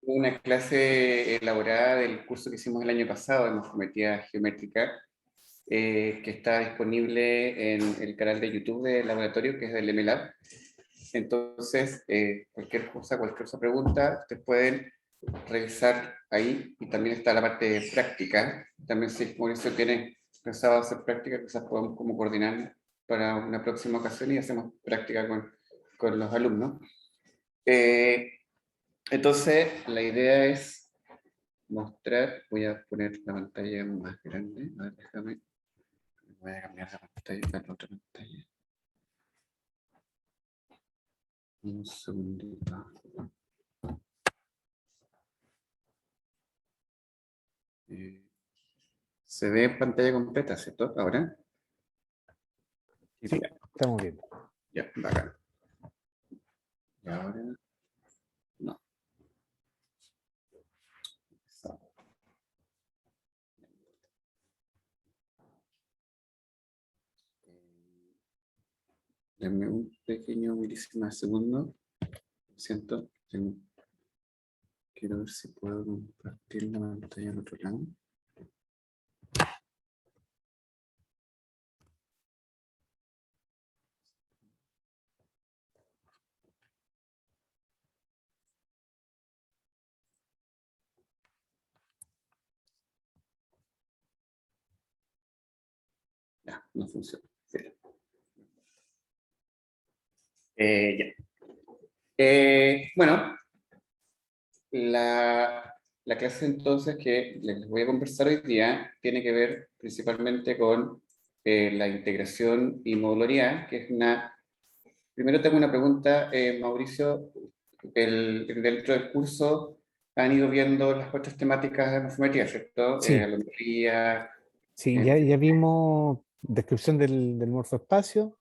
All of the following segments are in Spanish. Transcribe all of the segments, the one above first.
una clase elaborada del curso que hicimos el año pasado de morfometría geométrica, que está disponible en el canal de YouTube del laboratorio, que es del MLab. Entonces, cualquier cosa, cualquier otra pregunta, ustedes pueden revisar ahí, y también está la parte de práctica. También si Mauricio tiene pensado hacer práctica, quizás podemos como coordinar para una próxima ocasión y hacemos práctica con los alumnos. Entonces, la idea es mostrar, voy a poner la pantalla más grande, a ver, déjame, voy a cambiar la pantalla para la otra pantalla. Un segundito. Se ve en pantalla completa, ¿cierto? Ahora. Sí, estamos bien. Ya, bacán. Y ahora. No. Denme un pequeño milésimo segundo. Lo siento. Quiero ver si puedo compartir la pantalla al otro lado. Ya, no funciona. Sí. Ya. Bueno, la clase entonces que les voy a conversar hoy día tiene que ver principalmente con la integración y modularidad, que es una... Primero tengo una pregunta, Mauricio. Dentro del curso han ido viendo las otras temáticas de morfometría, ¿cierto? Sí, Alometría. sí, ya vimos descripción del morfoespacio,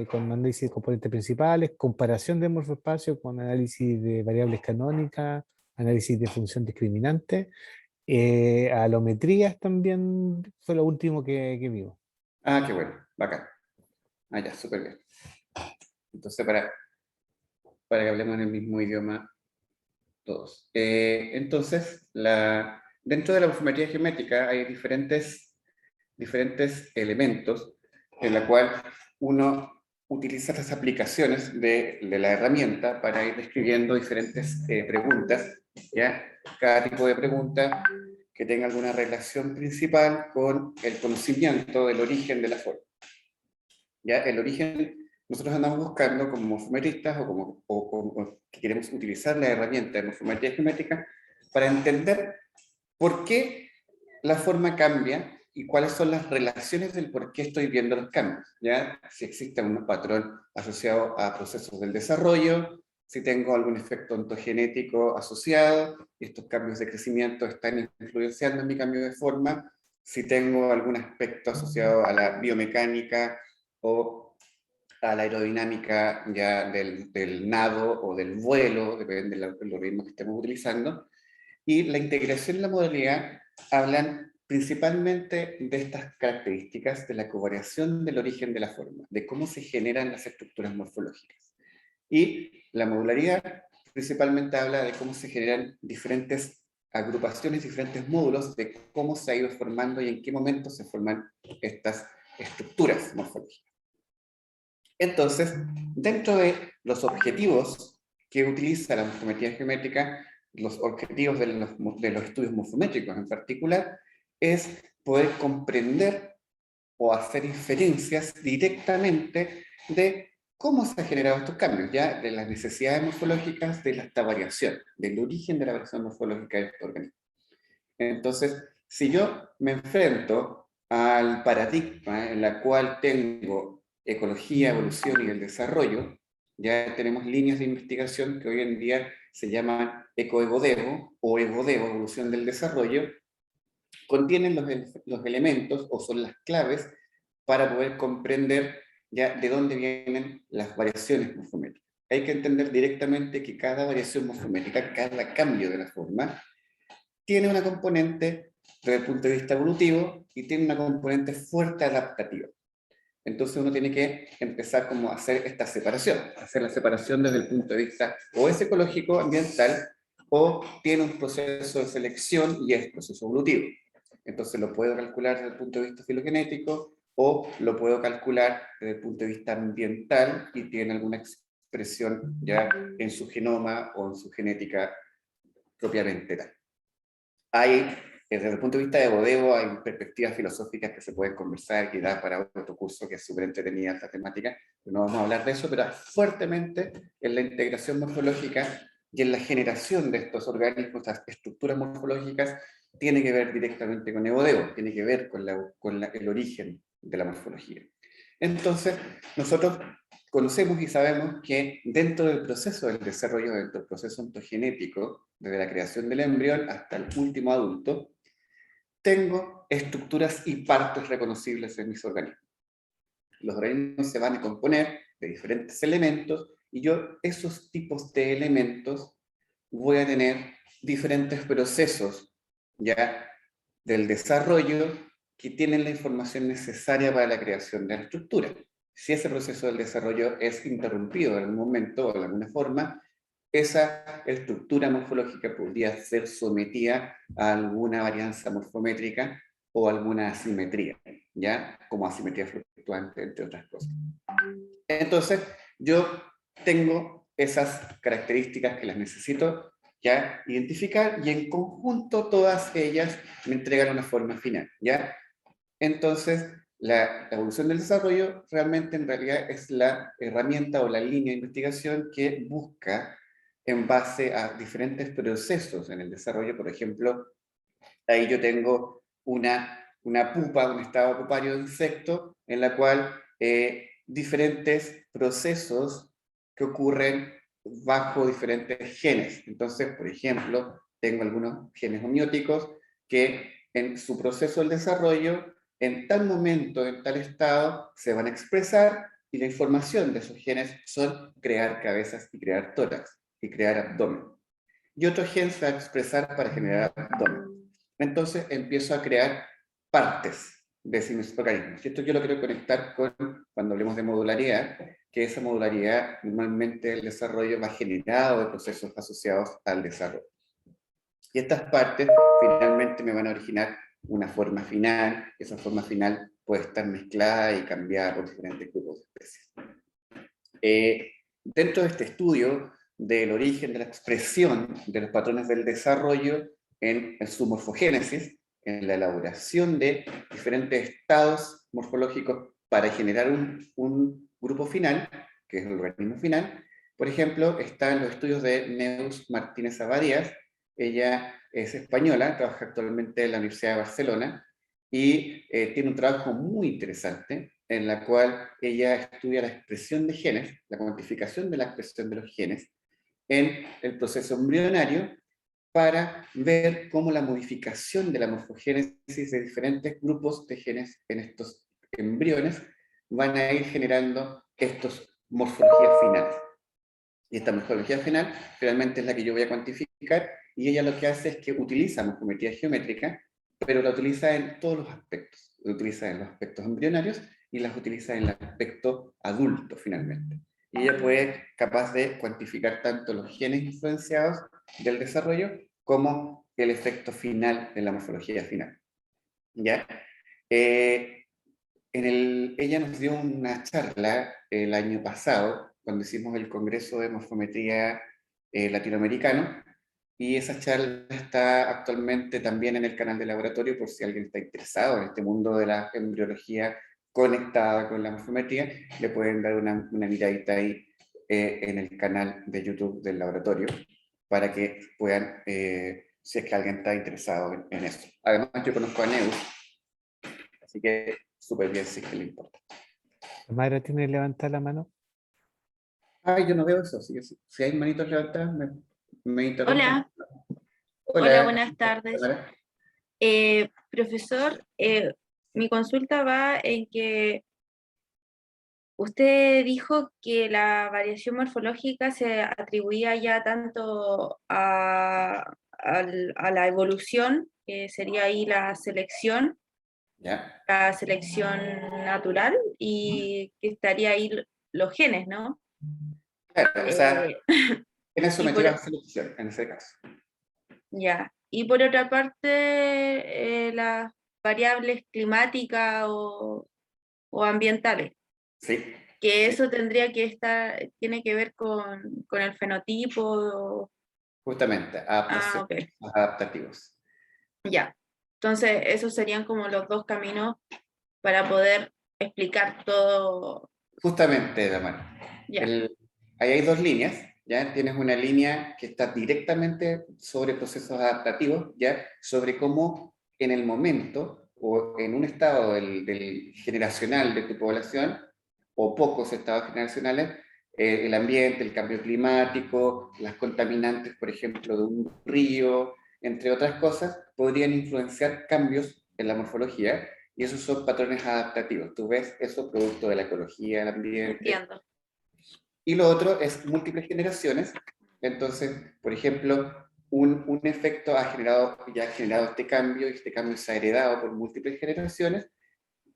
con análisis de componentes principales, comparación del morfoespacio con análisis de variables canónicas, análisis de función discriminante, alometrías también fue lo último que vimos. Ah, qué bueno, bacán. Ah, ya, súper bien. Entonces, para que hablemos en el mismo idioma todos. Entonces, dentro de la morfometría geométrica hay diferentes elementos en la cual uno utiliza las aplicaciones de la herramienta para ir describiendo diferentes preguntas, ¿ya? Cada tipo de pregunta que tenga alguna relación principal con el conocimiento del origen de la forma. ¿Ya? El origen, nosotros andamos buscando como morfometristas o que queremos utilizar la herramienta de morfometría geométrica para entender por qué la forma cambia y cuáles son las relaciones del por qué estoy viendo los cambios, ¿ya? Si existe un patrón asociado a procesos del desarrollo, si tengo algún efecto ontogenético asociado, y estos cambios de crecimiento están influenciando en mi cambio de forma, si tengo algún aspecto asociado a la biomecánica o a la aerodinámica ya del nado o del vuelo, depende del algoritmo que estemos utilizando. Y la integración y la modalidad hablan principalmente de estas características de la covariación del origen de la forma, de cómo se generan las estructuras morfológicas. Y la modularidad principalmente habla de cómo se generan diferentes agrupaciones, diferentes módulos, de cómo se ha ido formando y en qué momento se forman estas estructuras morfológicas. Entonces, dentro de los objetivos que utiliza la morfometría geométrica, los objetivos de los estudios morfométricos en particular, es poder comprender o hacer inferencias directamente de cómo se han generado estos cambios, ya de las necesidades morfológicas de esta variación, del origen de la variación morfológica de este organismo. Entonces, si yo me enfrento al paradigma en la cual tengo ecología, evolución y el desarrollo, ya tenemos líneas de investigación que hoy en día se llaman ecoegodevo o egodevo, evolución del desarrollo, contienen los elementos o son las claves para poder comprender ya de dónde vienen las variaciones morfométricas. Hay que entender directamente que cada variación morfométrica, cada cambio de la forma, tiene una componente desde el punto de vista evolutivo y tiene una componente fuerte adaptativa. Entonces uno tiene que empezar como a hacer esta separación, hacer la separación desde el punto de vista o es ecológico, ambiental, o tiene un proceso de selección y es proceso evolutivo. Entonces lo puedo calcular desde el punto de vista filogenético o lo puedo calcular desde el punto de vista ambiental y tiene alguna expresión ya en su genoma o en su genética propiamente tal. Hay, desde el punto de vista de Bodeo, hay perspectivas filosóficas que se pueden conversar, que da para otro curso que es súper entretenida esta temática, pero no vamos a hablar de eso, pero fuertemente en la integración morfológica y en la generación de estos organismos, estas estructuras morfológicas, tiene que ver directamente con Evodeo, tiene que ver con, el origen de la morfología. Entonces, nosotros conocemos y sabemos que dentro del proceso del desarrollo, dentro del proceso ontogenético, desde la creación del embrión hasta el último adulto, tengo estructuras y partes reconocibles en mis organismos. Los organismos se van a componer de diferentes elementos y yo esos tipos de elementos voy a tener diferentes procesos ya del desarrollo que tienen la información necesaria para la creación de la estructura. Si ese proceso del desarrollo es interrumpido en algún momento o de alguna forma, esa estructura morfológica podría ser sometida a alguna varianza morfométrica o alguna asimetría, ¿ya? Como asimetría fluctuante, entre otras cosas. Entonces, yo tengo esas características que las necesito ya identificar y en conjunto todas ellas me entregan una forma final, ¿ya? Entonces, la evolución del desarrollo realmente en realidad es la herramienta o la línea de investigación que busca en base a diferentes procesos en el desarrollo. Por ejemplo, ahí yo tengo una pupa, un estado pupario de insecto, en la cual diferentes procesos que ocurren bajo diferentes genes. Entonces, por ejemplo, tengo algunos genes homeóticos que en su proceso del desarrollo, en tal momento, en tal estado, se van a expresar y la información de esos genes son crear cabezas y crear tórax y crear abdomen. Y otro gen se va a expresar para generar abdomen. Entonces empiezo a crear partes de ese organismo. Y esto yo lo quiero conectar con cuando hablemos de modularidad, que esa modularidad normalmente el desarrollo va generado de procesos asociados al desarrollo. Y estas partes finalmente me van a originar una forma final, y esa forma final puede estar mezclada y cambiada por diferentes grupos de especies. Dentro de este estudio del origen de la expresión de los patrones del desarrollo en su morfogénesis, en la elaboración de diferentes estados morfológicos para generar un grupo final, que es el organismo final. Por ejemplo, están los estudios de Neus Martínez Abadías. Ella es española, trabaja actualmente en la Universidad de Barcelona y tiene un trabajo muy interesante en la cual ella estudia la expresión de genes, la cuantificación de la expresión de los genes en el proceso embrionario para ver cómo la modificación de la morfogénesis de diferentes grupos de genes en estos embriones van a ir generando estas morfologías finales. Y esta morfología final realmente es la que yo voy a cuantificar y ella lo que hace es que utiliza morfometría geométrica, pero la utiliza en todos los aspectos. La utiliza en los aspectos embrionarios y las utiliza en el aspecto adulto finalmente. Y ella puede capaz de cuantificar tanto los genes influenciados del desarrollo como el efecto final de la morfología final. ¿Ya? Ella nos dio una charla el año pasado, cuando hicimos el Congreso de Morfometría Latinoamericano, y esa charla está actualmente también en el canal de laboratorio, por si alguien está interesado en este mundo de la embriología conectada con la morfometría, le pueden dar una miradita ahí en el canal de YouTube del laboratorio, para que puedan, si es que alguien está interesado en eso. Además, yo conozco a Neus, así que súper bien si es que le importa. Mayra tiene levantada la mano. Ay, yo no veo eso, así que si hay manitos levantadas, me interrumpen. Hola, hola, Hola, buenas tardes. Tamara. Profesor, mi consulta va en que usted dijo que la variación morfológica se atribuía ya tanto a la evolución, que sería ahí Ya, la selección natural, y que estaría ahí los genes, ¿no? claro, o sea, Eh, en eso y me por, lleva a selección, en ese caso. Ya. Y por otra parte, las variables climáticas o ambientales, Sí, que sí, eso tendría que estar, tiene que ver con el fenotipo. justamente, Ah, adaptación, ok, los adaptativos. ya. Entonces, esos serían como los dos caminos para poder explicar todo. Justamente, Damar. Ya, Ahí hay dos líneas, ¿ya? Tienes una línea que está directamente sobre procesos adaptativos, ¿ya? Sobre cómo en el momento o en un estado del generacional de tu población, o pocos estados generacionales, el ambiente, el cambio climático, las contaminantes, por ejemplo, de un río, entre otras cosas, podrían influenciar cambios en la morfología, y esos son patrones adaptativos. Tú ves eso producto de la ecología, del ambiente. entiendo. Y lo otro es múltiples generaciones. Entonces, por ejemplo, un efecto ya ha generado este cambio, y este cambio se ha heredado por múltiples generaciones.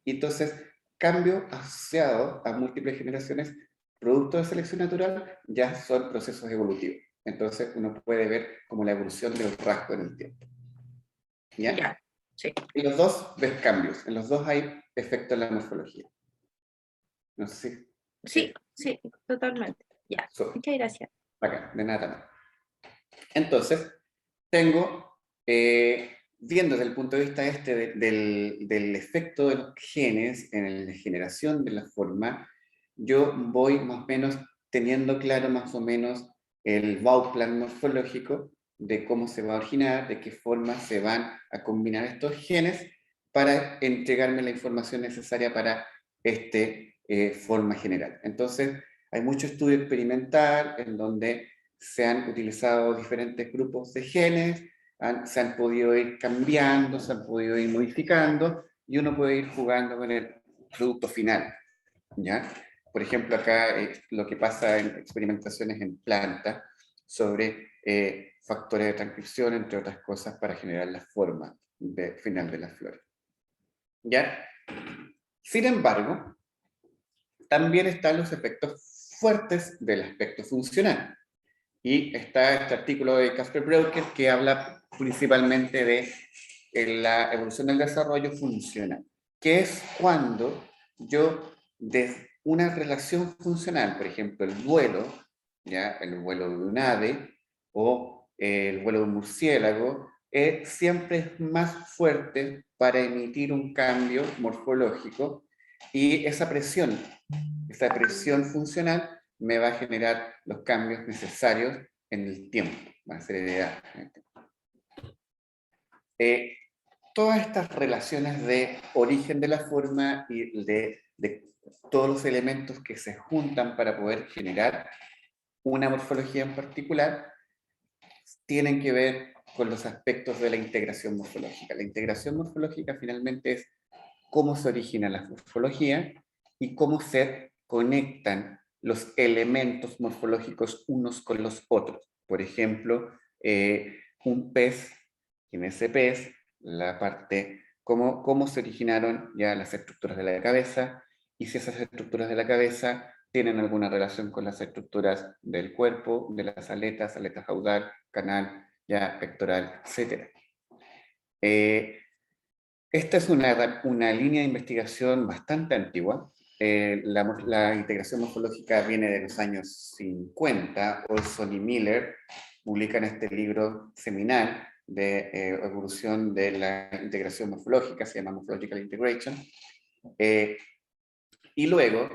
Y entonces, cambio asociado a múltiples generaciones, producto de selección natural, ya son procesos evolutivos. Entonces, uno puede ver como la evolución del rasgo en el tiempo. ¿Ya? Ya, sí. En los dos ves cambios, en los dos hay efecto en la morfología. No sé si... Sí, sí, totalmente. Ya, so, muchas gracias. Bacán, de nada más. Entonces, tengo, viendo desde el punto de vista del efecto de los genes en la generación de la forma, yo voy más o menos teniendo claro más o menos el Bauplan morfológico de cómo se va a originar, de qué forma se van a combinar estos genes para entregarme la información necesaria para esta forma general. Entonces, hay mucho estudio experimental en donde se han utilizado diferentes grupos de genes, se han podido ir cambiando, se han podido ir modificando, y uno puede ir jugando con el producto final, ¿ya? Por ejemplo, acá lo que pasa en experimentaciones en plantas sobre factores de transcripción, entre otras cosas, para generar la forma final de las flores, ¿ya? Sin embargo, también están los efectos fuertes del aspecto funcional. Y está este artículo de Casper Broeker que habla principalmente de la evolución del desarrollo funcional, que es cuando yo, de una relación funcional, por ejemplo, el vuelo, ¿ya? El vuelo de un ave o el vuelo de un murciélago, siempre es más fuerte para emitir un cambio morfológico, y esa presión funcional me va a generar los cambios necesarios en el tiempo, va a ser heredada en el tiempo. Todas estas relaciones de origen de la forma y de todos los elementos que se juntan para poder generar una morfología en particular, tienen que ver con los aspectos de la integración morfológica. La integración morfológica finalmente es cómo se origina la morfología y cómo se conectan los elementos morfológicos unos con los otros. Por ejemplo, un pez, en ese pez, la parte, cómo se originaron ya las estructuras de la cabeza, y si esas estructuras de la cabeza tienen alguna relación con las estructuras del cuerpo, de las aletas, aleta caudal, canal, ya pectoral, etc. Esta es una línea de investigación bastante antigua. La integración morfológica viene de los años 50. Olson y Miller publican este libro seminal de evolución de la integración morfológica, se llama Morphological Integration. Y luego,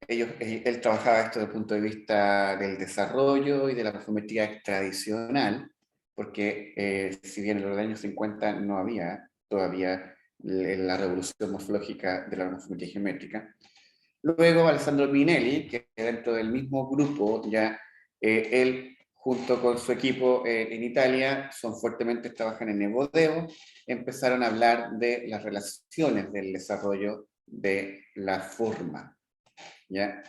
él trabajaba esto desde el punto de vista del desarrollo y de la morfometría tradicional, porque si bien en los años 50 no había todavía la revolución morfológica de la morfometría geométrica. Luego Alessandro Pinelli, que dentro del mismo grupo, ya él junto con su equipo en Italia, trabajan en Evo-Devo, empezaron a hablar de las relaciones del desarrollo de la forma, ¿ya?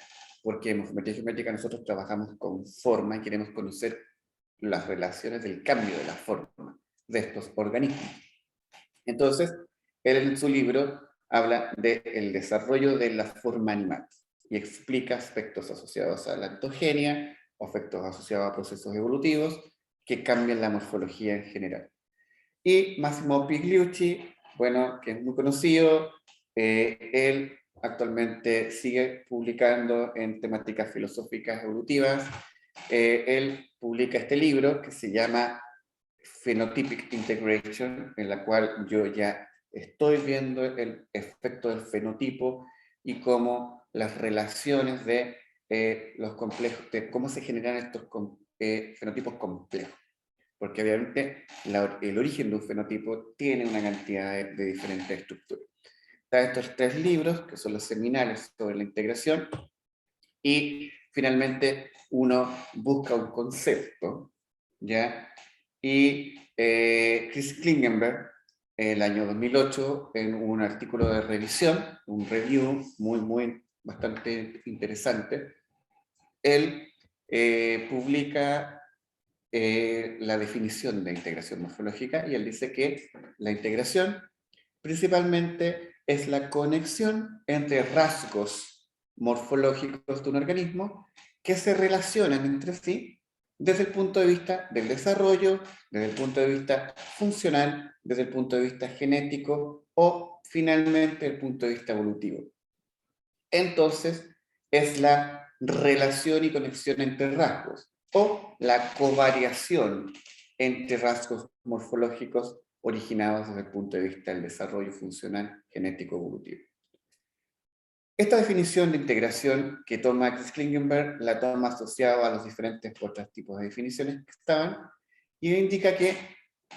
Porque en morfometría geométrica nosotros trabajamos con forma y queremos conocer las relaciones del cambio de la forma de estos organismos. Entonces, él en su libro habla del desarrollo de la forma animal y explica aspectos asociados a la ontogenia, aspectos asociados a procesos evolutivos, que cambian la morfología en general. Y Massimo Pigliucci, bueno, que es muy conocido, él actualmente sigue publicando en temáticas filosóficas evolutivas. Él publica este libro que se llama Phenotypic Integration, en la cual yo ya estoy viendo el efecto del fenotipo y cómo las relaciones de los complejos, de cómo se generan estos fenotipos complejos. Porque obviamente el origen de un fenotipo tiene una cantidad de diferentes estructuras. Están estos 3 libros, que son los seminales sobre la integración, y finalmente uno busca un concepto, ¿ya? Y Chris Klingenberg, el año 2008, en un artículo de revisión, un review bastante interesante, él publica la definición de integración morfológica, y él dice que la integración principalmente es la conexión entre rasgos morfológicos de un organismo que se relacionan entre sí desde el punto de vista del desarrollo, desde el punto de vista funcional, desde el punto de vista genético o finalmente el punto de vista evolutivo. Entonces, es la relación y conexión entre rasgos o la covariación entre rasgos morfológicos originados desde el punto de vista del desarrollo funcional genético evolutivo. Esta definición de integración que toma Chris Klingenberg la toma asociada a los diferentes otros tipos de definiciones que estaban y indica que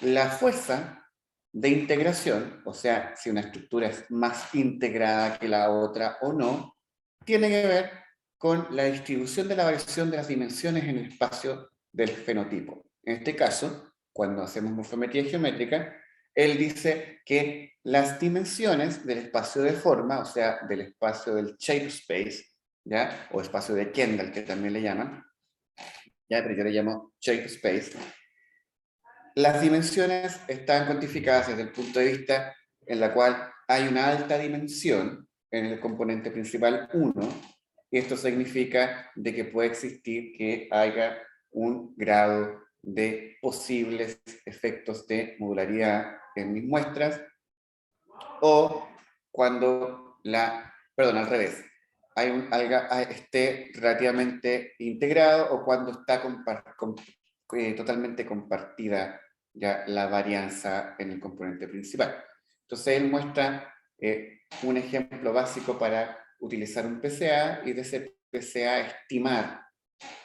la fuerza de integración, o sea, si una estructura es más integrada que la otra o no, tiene que ver con la distribución de la variación de las dimensiones en el espacio del fenotipo. En este caso, cuando hacemos morfometría geométrica, él dice que las dimensiones del espacio de forma, o sea, del espacio del shape space, ¿ya? O espacio de Kendall, que también le llaman, ¿ya? Pero yo le llamo shape space. Las dimensiones están cuantificadas desde el punto de vista en la cual hay una alta dimensión en el componente principal 1, y esto significa de que puede existir que haya un grado de posibles efectos de modularidad en mis muestras, o cuando al revés, esté relativamente integrado, o cuando está totalmente compartida ya la varianza en el componente principal. Entonces él muestra un ejemplo básico para utilizar un PCA, y de ese PCA estimar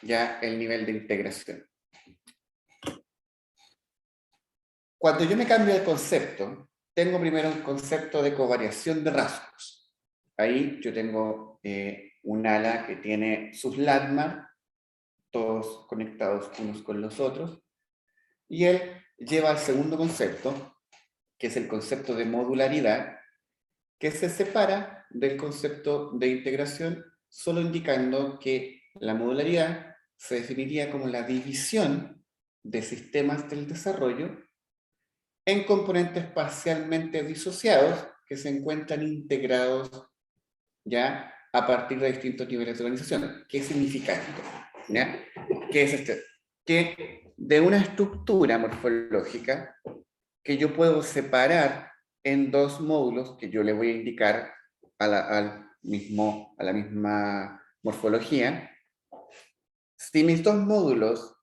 ya el nivel de integración. Cuando yo me cambio de concepto, tengo primero un concepto de covariación de rasgos. Ahí yo tengo un ala que tiene sus landmarks, todos conectados unos con los otros, y él lleva al segundo concepto, que es el concepto de modularidad, que se separa del concepto de integración, solo indicando que la modularidad se definiría como la división de sistemas del desarrollo en componentes parcialmente disociados que se encuentran integrados ya a partir de distintos niveles de organización. ¿Qué significa esto? ¿Ya? ¿Qué es este? Que de una estructura morfológica que yo puedo separar en 2 módulos que yo le voy a indicar a la misma morfología, si mis 2 módulos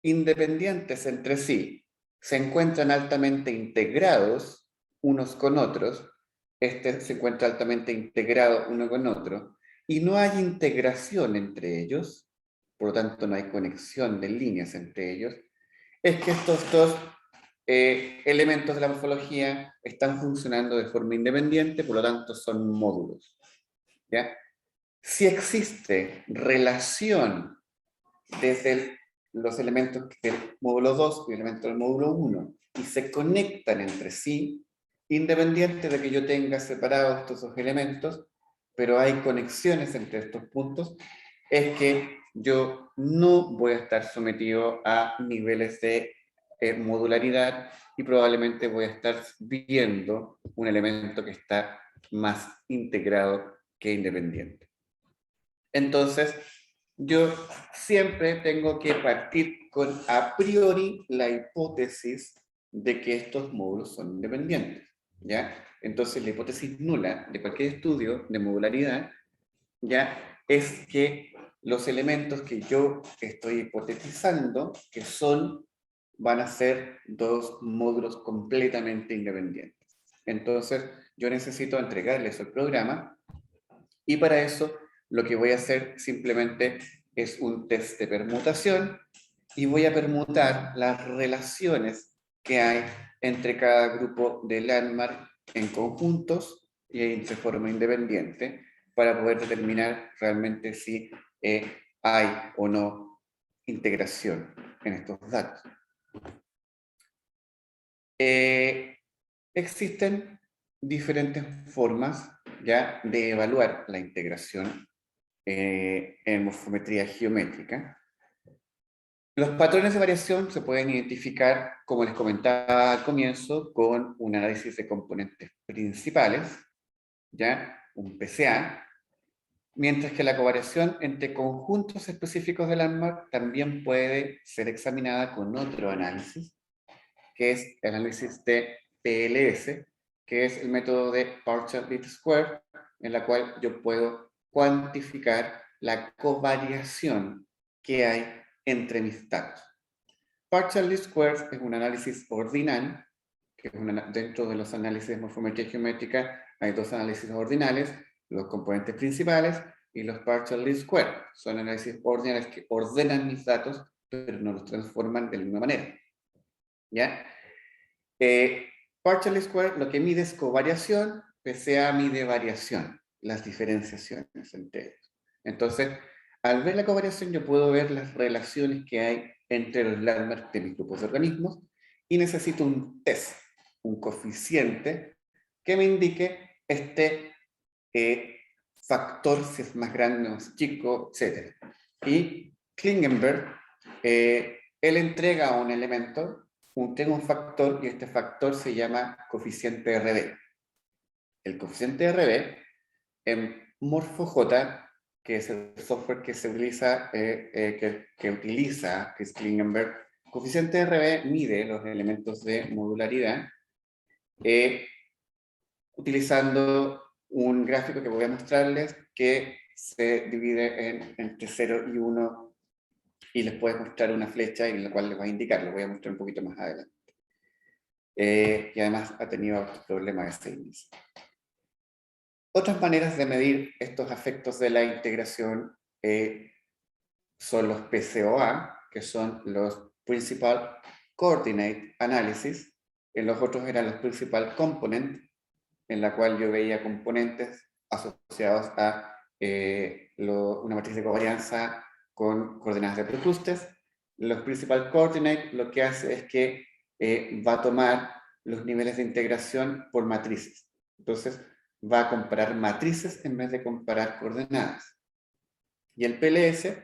independientes entre sí se encuentran altamente integrados unos con otros, este se encuentra altamente integrado uno con otro, y no hay integración entre ellos, por lo tanto no hay conexión de líneas entre ellos, es que estos 2 elementos de la morfología están funcionando de forma independiente, por lo tanto son módulos. ¿Ya? Si existe relación desde los elementos del módulo 2 y el elemento del módulo 1 y se conectan entre sí, independiente de que yo tenga separados estos 2 elementos, pero hay conexiones entre estos puntos, es que yo no voy a estar sometido a niveles de modularidad, y probablemente voy a estar viendo un elemento que está más integrado que independiente. Entonces, yo siempre tengo que partir con a priori la hipótesis de que estos módulos son independientes, ¿ya? Entonces la hipótesis nula de cualquier estudio de modularidad, ¿ya? Es que los elementos que yo estoy hipotetizando, que van a ser dos módulos completamente independientes. Entonces yo necesito entregarles el programa y para eso lo que voy a hacer simplemente es un test de permutación y voy a permutar las relaciones que hay entre cada grupo de landmark en conjuntos y de forma independiente para poder determinar realmente si hay o no integración en estos datos. Existen diferentes formas ya de evaluar la integración en morfometría geométrica. Los patrones de variación se pueden identificar, como les comentaba al comienzo, con un análisis de componentes principales, ya un PCA, mientras que la covariación entre conjuntos específicos del landmark también puede ser examinada con otro análisis, que es el análisis de PLS, que es el método de partial least square, en la cual yo puedo cuantificar la covariación que hay entre mis datos. Partial least squares es un análisis ordinal, que es dentro de los análisis de morfometría geométrica hay dos análisis ordinales, los componentes principales y los partial least squares. Son análisis ordinales que ordenan mis datos, pero no los transforman de la misma manera. ¿Ya? Partial least square lo que mide es covariación, PCA mide variación, las diferenciaciones entre ellos. Entonces, al ver la covariación yo puedo ver las relaciones que hay entre los landmarks de mis grupos de organismos y necesito un test, un coeficiente que me indique este factor, si es más grande o más chico, etc. Y Klingenberg, él entrega un elemento, tengo un factor y este factor se llama coeficiente RB. El coeficiente RB en MorphoJ, que es el software que se utiliza, que utiliza Chris Klingenberg, coeficiente RB mide los elementos de modularidad utilizando un gráfico que voy a mostrarles que se divide entre 0 y 1 y les puedo mostrar una flecha en la cual les voy a indicar, lo voy a mostrar un poquito más adelante. Y además ha tenido otros problemas de índice. Otras maneras de medir estos efectos de la integración son los PCOA, que son los Principal Coordinate Analysis, en los otros eran los Principal Component, en la cual yo veía componentes asociados a una matriz de covarianza con coordenadas de protustes. Los Principal Coordinate lo que hace es que va a tomar los niveles de integración por matrices. Entonces, va a comparar matrices en vez de comparar coordenadas. Y el PLS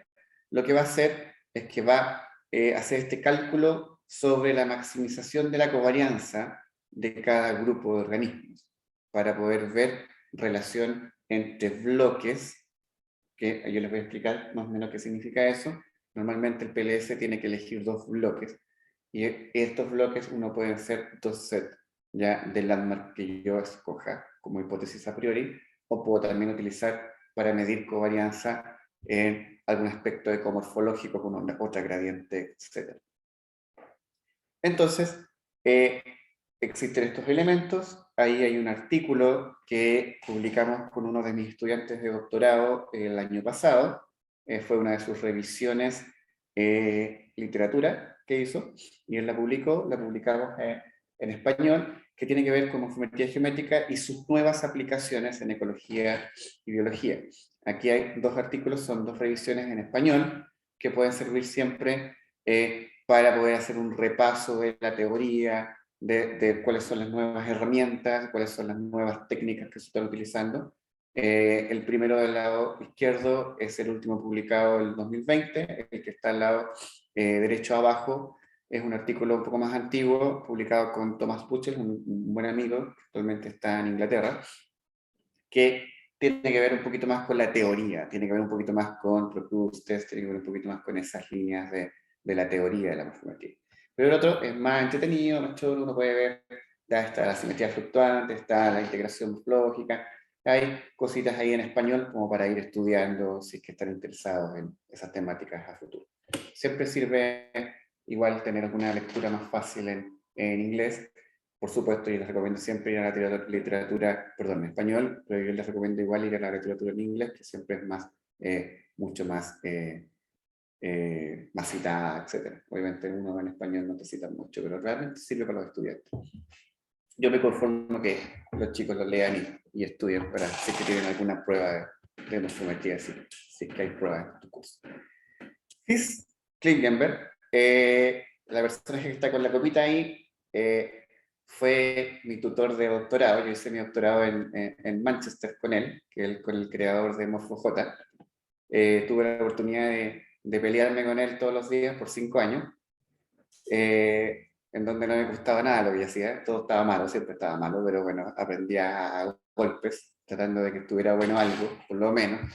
lo que va a hacer es que va a hacer este cálculo sobre la maximización de la covarianza de cada grupo de organismos para poder ver relación entre bloques, que yo les voy a explicar más o menos qué significa eso. Normalmente el PLS tiene que elegir dos bloques, y estos bloques uno pueden ser dos sets ya del landmark que yo escoja como hipótesis a priori, o puedo también utilizar para medir covarianza en algún aspecto ecomorfológico con otra gradiente, etc. Entonces, existen estos elementos. Ahí hay un artículo que publicamos con uno de mis estudiantes de doctorado el año pasado. Fue una de sus revisiones literatura que hizo, y él la publicamos en español, que tiene que ver con morfometría geométrica y sus nuevas aplicaciones en ecología y biología. Aquí hay dos artículos, son dos revisiones en español, que pueden servir siempre para poder hacer un repaso de la teoría, de cuáles son las nuevas herramientas, cuáles son las nuevas técnicas que se están utilizando. El primero del lado izquierdo es el último publicado el 2020, el que está al lado derecho abajo es un artículo un poco más antiguo, publicado con Thomas Puchel, un buen amigo, que actualmente está en Inglaterra, que tiene que ver un poquito más con la teoría, tiene que ver un poquito más con Procrustes, tiene que ver un poquito más con esas líneas de la teoría de la morfometría. Pero el otro es más entretenido, más chulo, uno puede ver, ya está la simetría fluctuante, está la integración morfológica, hay cositas ahí en español como para ir estudiando si es que están interesados en esas temáticas a futuro. Siempre sirve igual tener alguna lectura más fácil en inglés. Por supuesto, yo les recomiendo siempre ir a la literatura, perdón, en español, pero yo les recomiendo igual ir a la literatura en inglés, que siempre es más, mucho más, más citada, etc. Obviamente uno en español no te cita mucho, pero realmente sirve para los estudiantes. Yo me conformo que los chicos lo lean y estudien para si es que tienen alguna prueba de morfometría, si es que hay pruebas en tu curso. Chris Klingenberg, la persona que está con la copita ahí, fue mi tutor de doctorado. Yo hice mi doctorado en Manchester con él, con el creador de MorfoJ. Tuve la oportunidad de pelearme con él todos los días por 5 años, en donde no me gustaba nada lo que hacía, todo estaba malo, siempre estaba malo, pero bueno, aprendía a golpes, tratando de que estuviera bueno algo, por lo menos.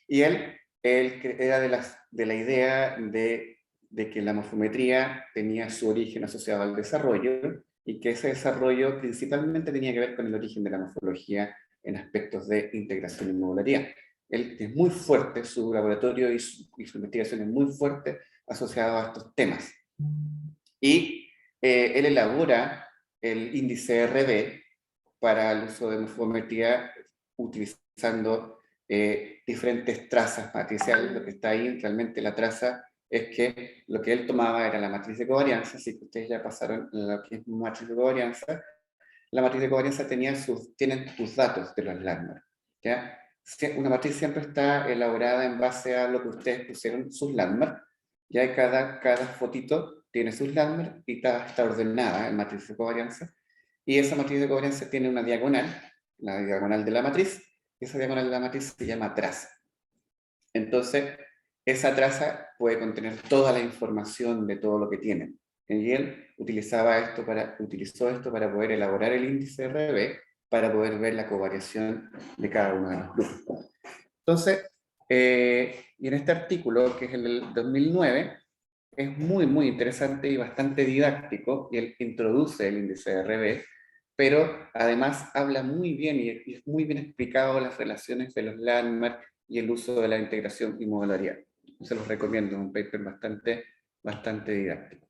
Y él era de la idea de que la morfometría tenía su origen asociado al desarrollo, y que ese desarrollo principalmente tenía que ver con el origen de la morfología en aspectos de integración y modularidad. Él es muy fuerte, su laboratorio y su investigación es muy fuerte asociado a estos temas. Y él elabora el índice RB para el uso de morfometría utilizando diferentes trazas matriciales. Lo que está ahí, realmente la traza es que lo que él tomaba era la matriz de covarianza, así que ustedes ya pasaron lo que es matriz de covarianza. La matriz de covarianza tiene tus datos de los Landmark, ¿ya? Una matriz siempre está elaborada en base a lo que ustedes pusieron sus Landmark, ya cada fotito tiene sus Landmark y está ordenada en matriz de covarianza, y esa matriz de covarianza tiene una diagonal, la diagonal de la matriz, y esa diagonal de la matriz se llama traza. Entonces, esa traza puede contener toda la información de todo lo que tienen. Y él utilizó esto para poder elaborar el índice RB, para poder ver la covariación de cada uno de los grupos. Entonces, y en este artículo, que es el del 2009, es muy, muy interesante y bastante didáctico, y él introduce el índice RB, pero además habla muy bien y es muy bien explicado las relaciones de los landmarks y el uso de la integración y modularidad. Se los recomiendo, es un paper bastante didáctico.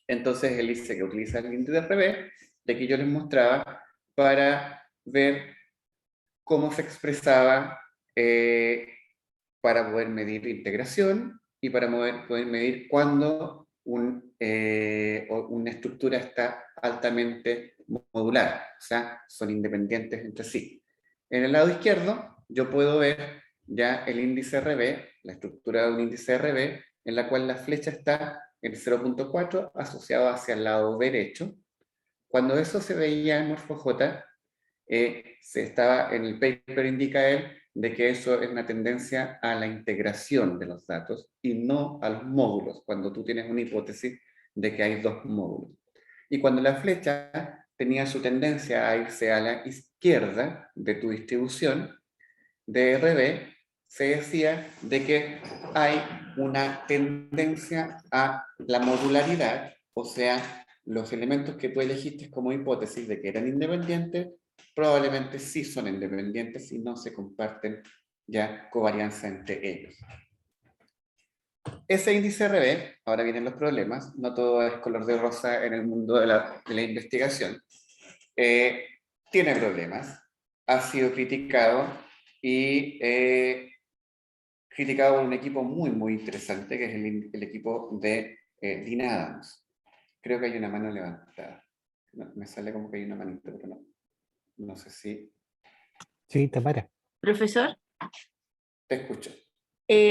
Entonces él dice que utiliza el índice RB, de que yo les mostraba, para ver cómo se expresaba para poder medir integración y para poder medir cuándo una estructura está altamente modular, o sea, son independientes entre sí. En el lado izquierdo, yo puedo ver ya el índice RB, la estructura de un índice RB, en la cual la flecha está en 0.4 asociado hacia el lado derecho. Cuando eso se veía en MorfoJ, se estaba en el paper, indica él, de que eso es una tendencia a la integración de los datos y no a los módulos, cuando tú tienes una hipótesis de que hay dos módulos. Y cuando la flecha tenía su tendencia a irse a la izquierda de tu distribución de RB, se decía de que hay una tendencia a la modularidad, o sea, los elementos que tú elegiste como hipótesis de que eran independientes, probablemente sí son independientes y no se comparten ya covarianza entre ellos. Ese índice RB, ahora vienen los problemas, no todo es color de rosa en el mundo de la investigación, tiene problemas, ha sido criticado y criticado por un equipo muy, muy interesante, que es el equipo de Dean Adams. Creo que hay una mano levantada. No, me sale como que hay una manita, pero no. No sé si... Sí, Tamara. Profesor, Te escucho.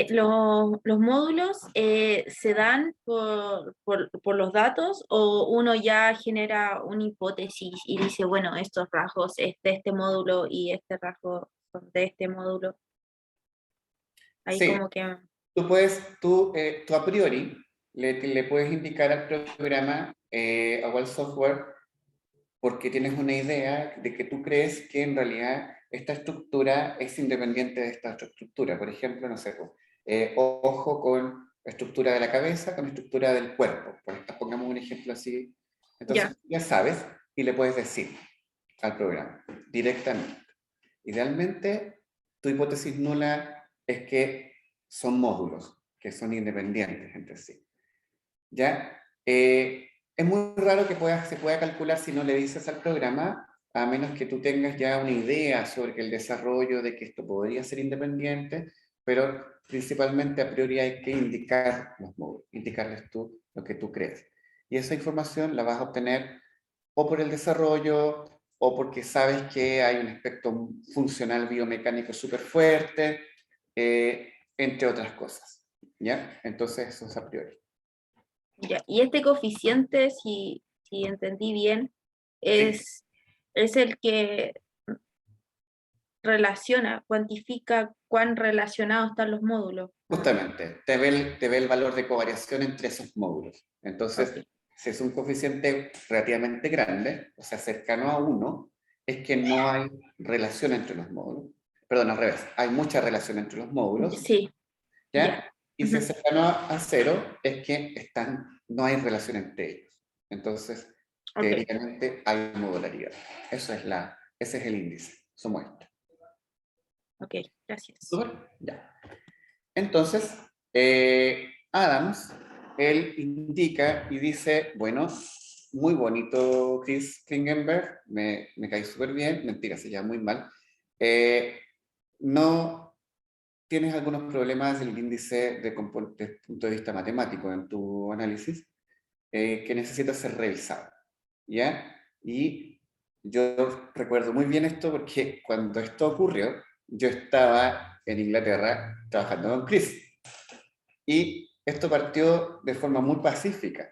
los módulos se dan por los datos, o uno ya genera una hipótesis y dice, bueno, estos rasgos es de este módulo y este rasgo son de este módulo. Ahí Sí, como que... tú a priori le puedes indicar al programa o al software, porque tienes una idea de que tú crees que en realidad esta estructura es independiente de esta otra estructura. Por ejemplo, no sé, ojo con estructura de la cabeza, con estructura del cuerpo. Pongamos un ejemplo así. Entonces, ya sabes y le puedes decir al programa directamente. Idealmente, tu hipótesis nula es que son módulos, que son independientes entre sí. ¿Ya? Es muy raro que se pueda calcular si no le dices al programa, a menos que tú tengas ya una idea sobre el desarrollo de que esto podría ser independiente, pero principalmente a priori hay que indicar los módulos, indicarles tú lo que tú crees. Y esa información la vas a obtener o por el desarrollo, o porque sabes que hay un aspecto funcional biomecánico súper fuerte, entre otras cosas. ¿Ya? Entonces eso es a priori. Ya. Y este coeficiente, si entendí bien, es el que relaciona, cuantifica cuán relacionados están los módulos. Justamente, te ve el valor de covariación entre esos módulos. Entonces, Ok. si es un coeficiente relativamente grande, o sea, cercano a 1, es que no hay relación entre los módulos. Perdón, al revés, hay mucha relación entre los módulos, Sí, ¿ya? ya. Y si es cercano a 0, es que no hay relación entre ellos. Entonces, Ok, teóricamente hay modularidad. Ese es el índice, su muestra. ok, gracias. ¿Súper? Ya. Entonces, Adams, él indica y dice, bueno, muy bonito Chris Klingenberg, me cae súper bien, mentira, se llama muy mal. No tienes algunos problemas del índice desde el punto de vista matemático en tu análisis que necesita ser revisado, ¿ya? Y yo recuerdo muy bien esto porque cuando esto ocurrió, yo estaba en Inglaterra trabajando con Chris. Y esto partió de forma muy pacífica.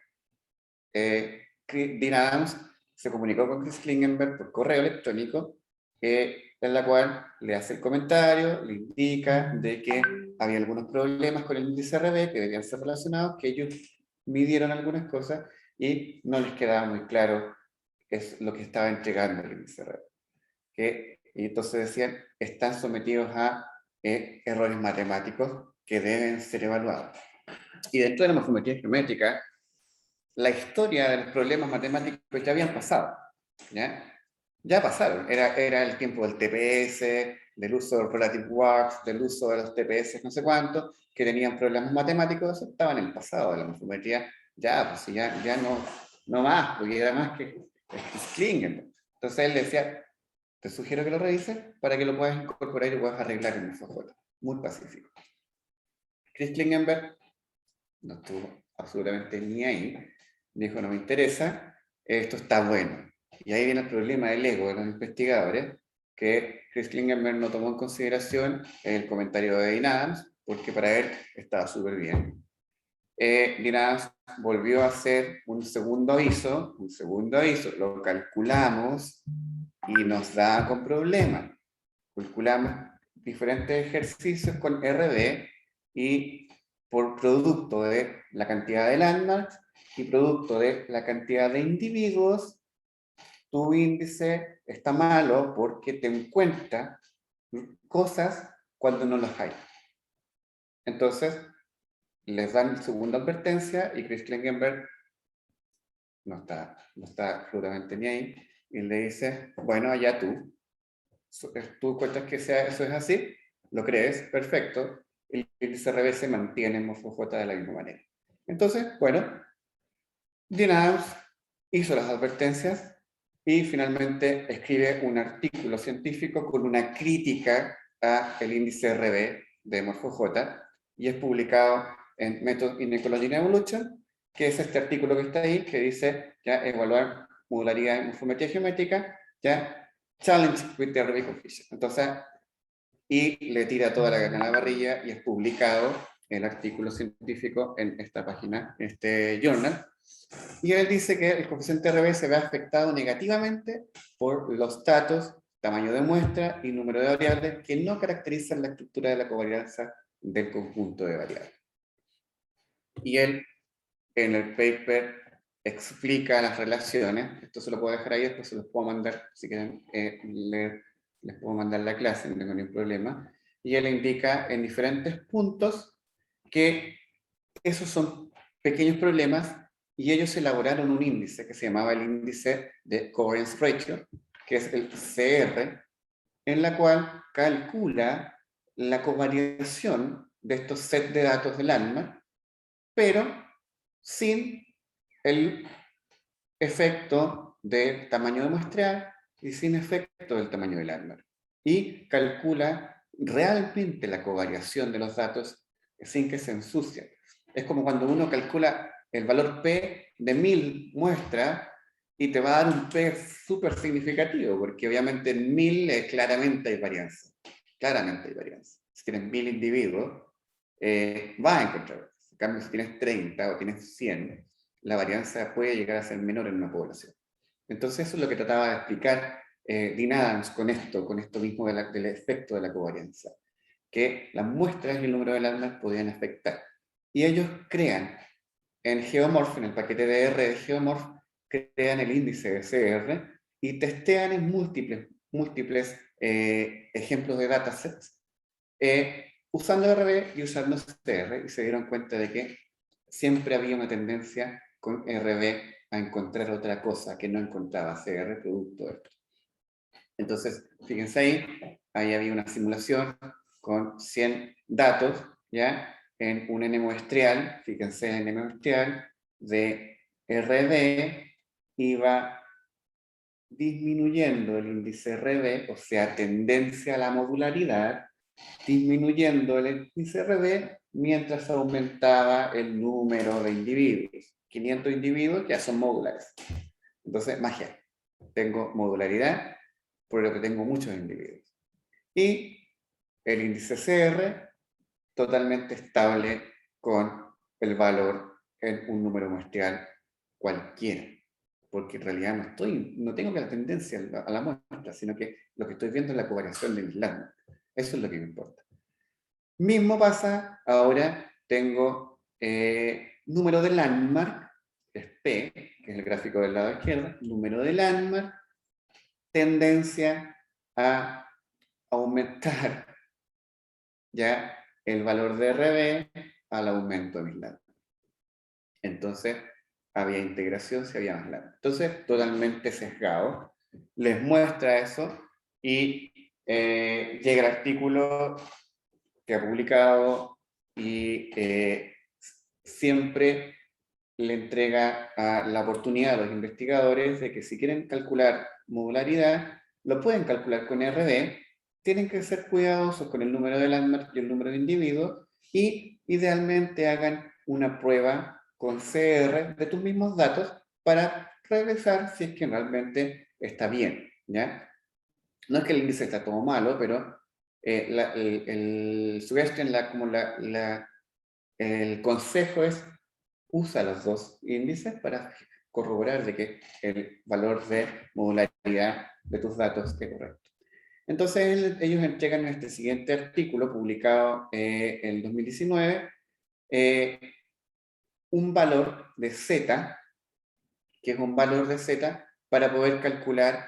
Dean Adams se comunicó con Chris Klingenberg por correo electrónico, en la cual le hace el comentario, le indica de que había algunos problemas con el índice RB que debían ser relacionados, que ellos midieron algunas cosas y no les quedaba muy claro qué es lo que estaba entregando el índice RB. Y entonces decían, están sometidos a errores matemáticos que deben ser evaluados. Y dentro de la morfometría geométrica, la historia de los problemas matemáticos ya habían pasado. Ya pasaron. Era el tiempo del TPS, del uso de relative walks, del uso de los TPS no sé cuánto, que tenían problemas matemáticos, estaban en el pasado de la morfometría. Pues ya no más, porque era más que Klingenberg. Entonces él decía, te sugiero que lo revises para que lo puedas incorporar y lo puedas arreglar en el FJ. Muy pacífico. Chris Klingenberg no estuvo absolutamente ni ahí. Dijo, no me interesa, esto está bueno. Y ahí viene el problema del ego de los investigadores, que Chris Klingenberg no tomó en consideración el comentario de Dean Adams, porque para él estaba súper bien. Dean Adams volvió a hacer un segundo aviso, lo calculamos y nos da con problemas. Calculamos diferentes ejercicios con RD y por producto de la cantidad de landmarks y producto de la cantidad de individuos, tu índice está malo porque te encuentra cosas cuando no las hay. Entonces, les dan segunda advertencia y Chris Klingenberg no está absolutamente ni ahí y le dice, bueno, allá tú cuentas que eso es así, lo crees, perfecto, el índice RB se mantiene en MorfoJ de la misma manera. Entonces, bueno, Dean Adams hizo las advertencias y finalmente escribe un artículo científico con una crítica al índice RB de MorfoJ y es publicado en Methods in Ecology and Evolution, que es este artículo que está ahí, que dice ya evaluar modularidad en morfometría geométrica, ya challenge with the RB coefficient. Entonces, y le tira toda la carne a la parrilla y es publicado el artículo científico en esta página, en este journal. Y él dice que el coeficiente RB se ve afectado negativamente por los datos, tamaño de muestra y número de variables que no caracterizan la estructura de la covarianza del conjunto de variables. Y él, en el paper, explica las relaciones. Esto se lo puedo dejar ahí, después se los puedo mandar si quieren leer les puedo mandar la clase, no tengo ningún problema, y él indica en diferentes puntos que esos son pequeños problemas y ellos elaboraron un índice que se llamaba el índice de Covariance Ratio, que es el CR, en la cual calcula la covariación de estos sets de datos del ANMAR, pero sin el efecto del tamaño de muestreal y sin efecto del tamaño del ANMAR. Y calcula realmente la covariación de los datos sin que se ensucien. Es como cuando uno calcula el valor P de 1000 muestras y te va a dar un P súper significativo, porque obviamente en 1000 claramente hay varianza. Claramente hay varianza. Si tienes 1000 individuos, vas a encontrar. En cambio, si tienes 30 o tienes 100, la varianza puede llegar a ser menor en una población. Entonces, eso es lo que trataba de explicar Dean Adams con esto mismo del efecto de la covarianza, que las muestras y el número de alarmas podían afectar. Y ellos crean en Geomorph, en el paquete de R de Geomorph, crean el índice de CR y testean en múltiples ejemplos de datasets usando RB y usando CR, y se dieron cuenta de que siempre había una tendencia con RB a encontrar otra cosa que no encontraba CR producto de esto. Entonces, fíjense ahí había una simulación con 100 datos, ¿ya? En un N muestreal, fíjense en N muestreal de RB iba disminuyendo el índice RB, o sea, tendencia a la modularidad, disminuyendo el índice RB mientras aumentaba el número de individuos. 500 individuos ya son modulares. Entonces, magia. Tengo modularidad, por lo que tengo muchos individuos. Y el índice CR totalmente estable con el valor en un número muestreal cualquiera. Porque en realidad no tengo que la tendencia a la muestra, sino que lo que estoy viendo es la covariación de mis landmarks. Eso es lo que me importa. Mismo pasa, ahora tengo número de landmark, que es P, que es el gráfico del lado izquierdo, número de landmark, tendencia a aumentar ya el valor de RB al aumento de mis landmarks. Entonces, había integración si había más landmark. Entonces, totalmente sesgado. Les muestra eso y llega el artículo que ha publicado y siempre le entrega la oportunidad a los investigadores de que si quieren calcular modularidad, lo pueden calcular con RD, tienen que ser cuidadosos con el número de landmark y el número de individuos, y idealmente hagan una prueba con CR de tus mismos datos para revisar si es que realmente está bien, ¿ya? No es que el índice está todo malo, pero el suggestion, el consejo es usa los dos índices para corroborar de que el valor de modularidad de tus datos es correcto. Entonces ellos entregan en este siguiente artículo publicado en el 2019 un valor de Z, que es un valor de Z para poder calcular,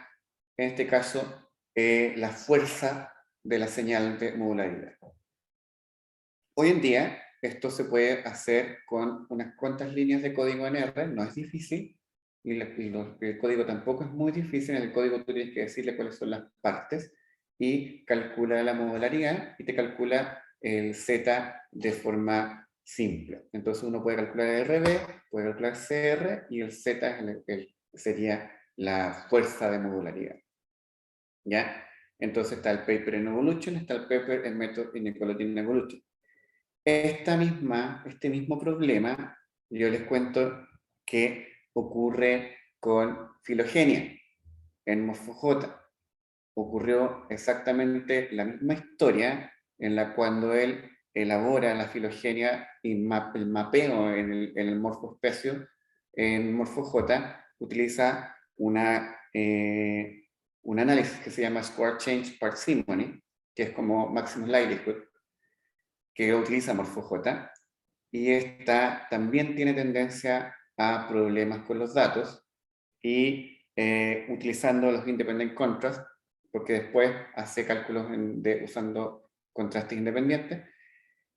en este caso, la fuerza de la señal de modularidad. Hoy en día, esto se puede hacer con unas cuantas líneas de código en R, no es difícil, y el código tampoco es muy difícil. En el código tú tienes que decirle cuáles son las partes, y calcula la modularidad, y te calcula el Z de forma simple. Entonces uno puede calcular el RB, puede calcular CR, y el Z sería la fuerza de modularidad. ¿Ya? Entonces está el paper en Evolution, está el paper en Method Inequality in Evolution. Este mismo problema, yo les cuento que ocurre con filogenia en MorphoJ. Ocurrió exactamente la misma historia en la cuando él elabora la filogenia y el mapeo en el morfoespecio en MorphoJ, utiliza un análisis que se llama Square Change Parsimony, que es como Maximus Likelihood, que utiliza MorphoJ, y esta también tiene tendencia a problemas con los datos, y utilizando los independent contrast porque después hace cálculos usando contrastes independientes,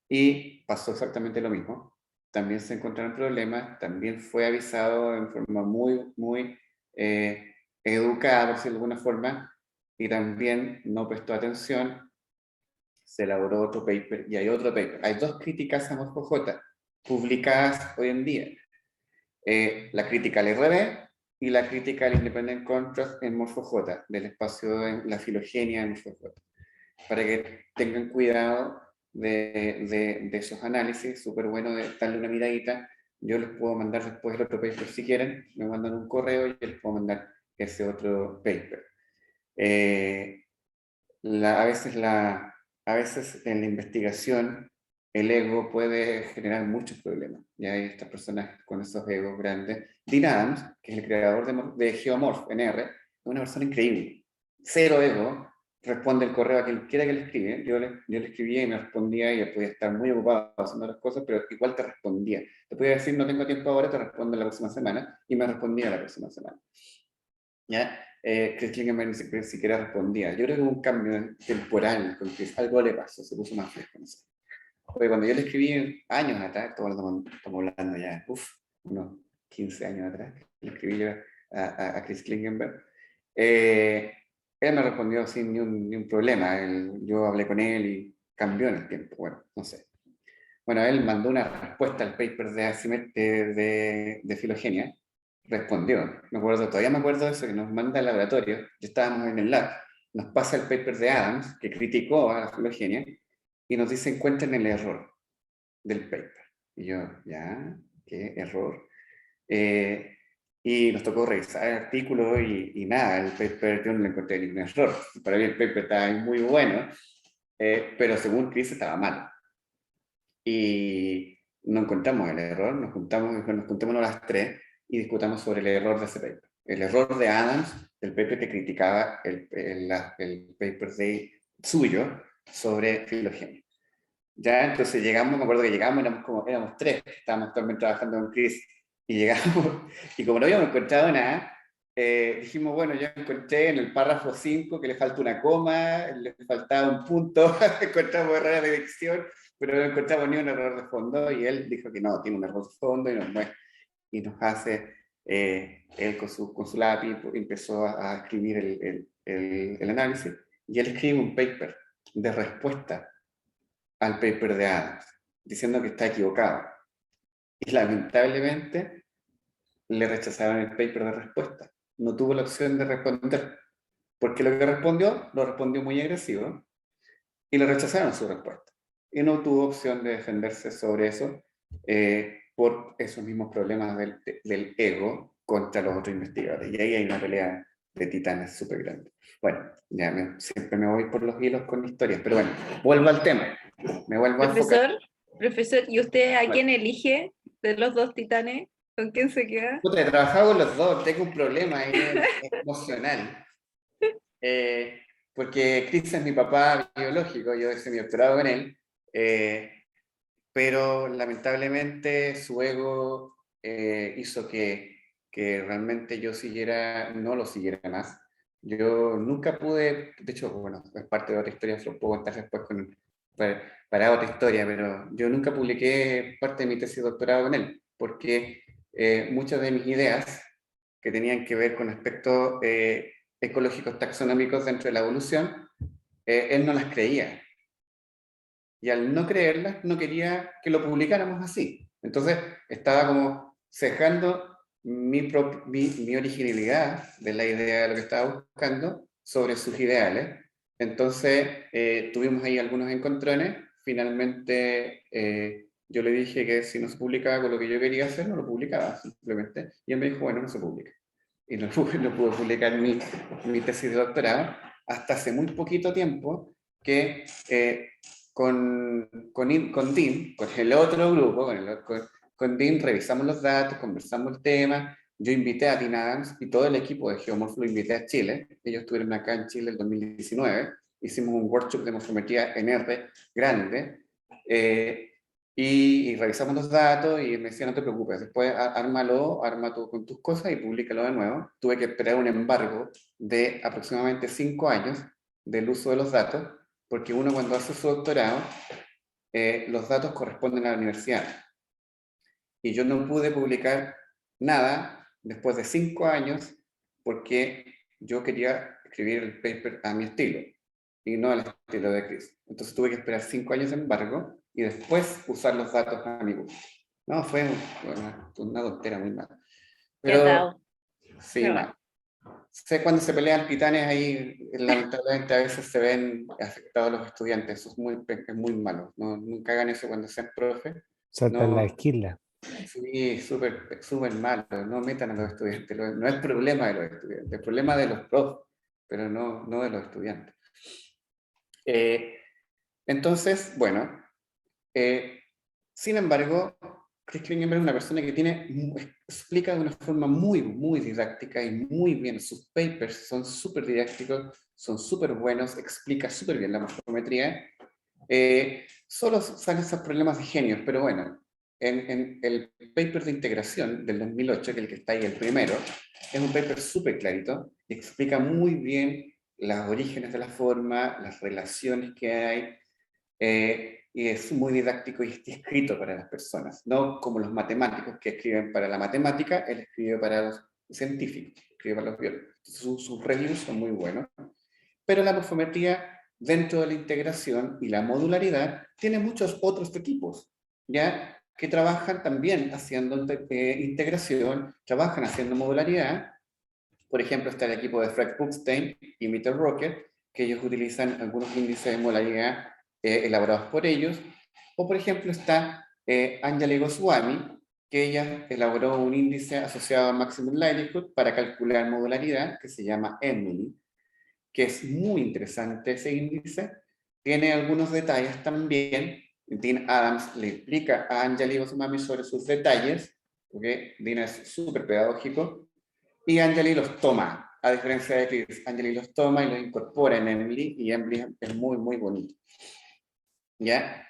y pasó exactamente lo mismo. También se encontraron problemas, también fue avisado en forma muy educada, por decirlo de alguna forma, y también no prestó atención. Se elaboró otro paper y hay otro paper. Hay dos críticas a Morfo-J publicadas hoy en día. La crítica al RB y la crítica al Independent Contrast en Morfo-J, del espacio en la filogenia en Morfo-J. Para que tengan cuidado de esos análisis, súper bueno de darle una miradita. Yo les puedo mandar después el otro paper si quieren, me mandan un correo y yo les puedo mandar ese otro paper. A veces en la investigación el ego puede generar muchos problemas. Y hay estas personas con esos egos grandes. Dean Adams, que es el creador de Geomorph en R, es una persona increíble. Cero ego, responde el correo a quien quiera que le escribe. Yo le escribía y me respondía, y él podía estar muy ocupado haciendo las cosas, pero igual te respondía. Te podía decir, no tengo tiempo ahora, te respondo la próxima semana, y me respondía la próxima semana. ¿Ya? Chris Klingenberg ni siquiera respondía. Yo creo que hubo un cambio temporal con Chris, algo le pasó, se puso más fresco. No sé. Porque cuando yo le escribí años atrás, estamos hablando ya, unos 15 años atrás, le escribí yo a Chris Klingenberg, él me respondió sin ni un problema. Yo hablé con él y cambió en el tiempo. Bueno, no sé. Bueno, él mandó una respuesta al paper de filogenia, respondió, todavía me acuerdo de eso, que nos manda al laboratorio, ya estábamos en el lab, nos pasa el paper de Adams, que criticó a la filogenia, y nos dice, encuentren el error del paper. Y yo, ya, ¿qué error? Y nos tocó revisar el artículo y nada, el paper yo no le encontré ningún error. Para mí el paper estaba muy bueno, pero según Chris estaba mal. Y no encontramos el error, nos juntémonos a las 3 y discutamos sobre el error de ese paper. El error de Adams, el paper que criticaba el paper suyo sobre filogenia. Ya, entonces llegamos, me acuerdo que llegamos, éramos 3, estábamos también trabajando con Chris, y llegamos, y como no habíamos encontrado nada, dijimos, bueno, yo encontré en el párrafo 5 que le falta una coma, le faltaba un punto, encontramos error de dicción, pero no encontramos ni un error de fondo, y él dijo que no, tiene un error de fondo, y nos hace, él con su lápiz empezó a escribir el análisis, y él escribe un paper de respuesta al paper de Adams, diciendo que está equivocado. Y lamentablemente le rechazaron el paper de respuesta. No tuvo la opción de responder, porque lo que lo respondió muy agresivo, y le rechazaron su respuesta. Y no tuvo opción de defenderse sobre eso, por esos mismos problemas del ego contra los otros investigadores. Y ahí hay una pelea de titanes súper grande. Bueno, ya siempre me voy por los hilos con historias, pero bueno, vuelvo al tema. Me vuelvo a enfocar. Profesor, ¿y usted a quién elige de los dos titanes? ¿Con quién se queda? He trabajado con los dos, tengo un problema ahí emocional. Porque Chris es mi papá biológico, yo hice mi doctorado con él, pero lamentablemente su ego hizo que realmente yo no lo siguiera más. Yo nunca pude, de hecho, bueno, es parte de otra historia, se lo puedo contar después para otra historia, pero yo nunca publiqué parte de mi tesis de doctorado con él, porque muchas de mis ideas que tenían que ver con aspectos ecológicos taxonómicos dentro de la evolución, él no las creía. Y al no creerlas, no quería que lo publicáramos así. Entonces, estaba como cejando mi originalidad de la idea de lo que estaba buscando sobre sus ideales. Entonces, tuvimos ahí algunos encontrones. Finalmente, yo le dije que si no se publicaba con lo que yo quería hacer, no lo publicaba simplemente. Y él me dijo, bueno, no se publica. Y no pude publicar mi tesis de doctorado hasta hace muy poquito tiempo que con Dean, con el otro grupo, con Dean revisamos los datos, conversamos el tema. Yo invité a Dean Adams y todo el equipo de Geomorph lo invité a Chile. Ellos estuvieron acá en Chile en 2019. Hicimos un workshop de morfometría en R grande. y revisamos los datos y me decía, no te preocupes, después ármalo, arma tú con tus cosas y públicalo de nuevo. Tuve que esperar un embargo de aproximadamente 5 años del uso de los datos, porque uno cuando hace su doctorado, los datos corresponden a la universidad. Y yo no pude publicar nada después de 5 años porque yo quería escribir el paper a mi estilo y no al estilo de Chris. Entonces tuve que esperar 5 años de embargo y después usar los datos a mi gusto. No, fue una tontera muy mala. Qué Pero atado. sí, Pero mal. bueno, Sé cuando se pelean titanes ahí, lamentablemente a veces se ven afectados los estudiantes. Eso es muy malo. No, nunca hagan eso cuando sean profe. Saltan la No, esquila. sí, súper malo. No metan a los estudiantes. No es problema de los estudiantes, es problema de los profes, pero no de los estudiantes. Entonces, bueno, sin embargo, Chris Klingenberg es una persona que explica de una forma muy didáctica y muy bien. Sus papers son súper didácticos, son súper buenos, explica súper bien la morfometría. Solo salen esos problemas de genios, pero bueno, en el paper de integración del 2008, que es el que está ahí el primero, es un paper súper clarito, y explica muy bien los orígenes de la forma, las relaciones que hay, y es muy didáctico y está escrito para las personas, no como los matemáticos que escriben para la matemática, él escribe para los científicos, escribe para los biólogos. Sus reviews son muy buenos, pero la morfometría dentro de la integración y la modularidad tiene muchos otros equipos, ¿ya? Que trabajan también haciendo integración, trabajan haciendo modularidad. Por ejemplo, está el equipo de Fred Bookstein y Meter Rocket, que ellos utilizan algunos índices de modularidad elaborados por ellos. O, por ejemplo, está Anjali Goswami, que ella elaboró un índice asociado a Maximum Likelihood para calcular modularidad, que se llama Emily, que es muy interesante ese índice. Tiene algunos detalles también. Dean Adams le explica a Anjali Goswami sobre sus detalles, porque Dean es súper pedagógico, y Anjali los toma, a diferencia de Chris. Anjali los toma y los incorpora en Emily, y Emily es muy bonito. ¿Ya?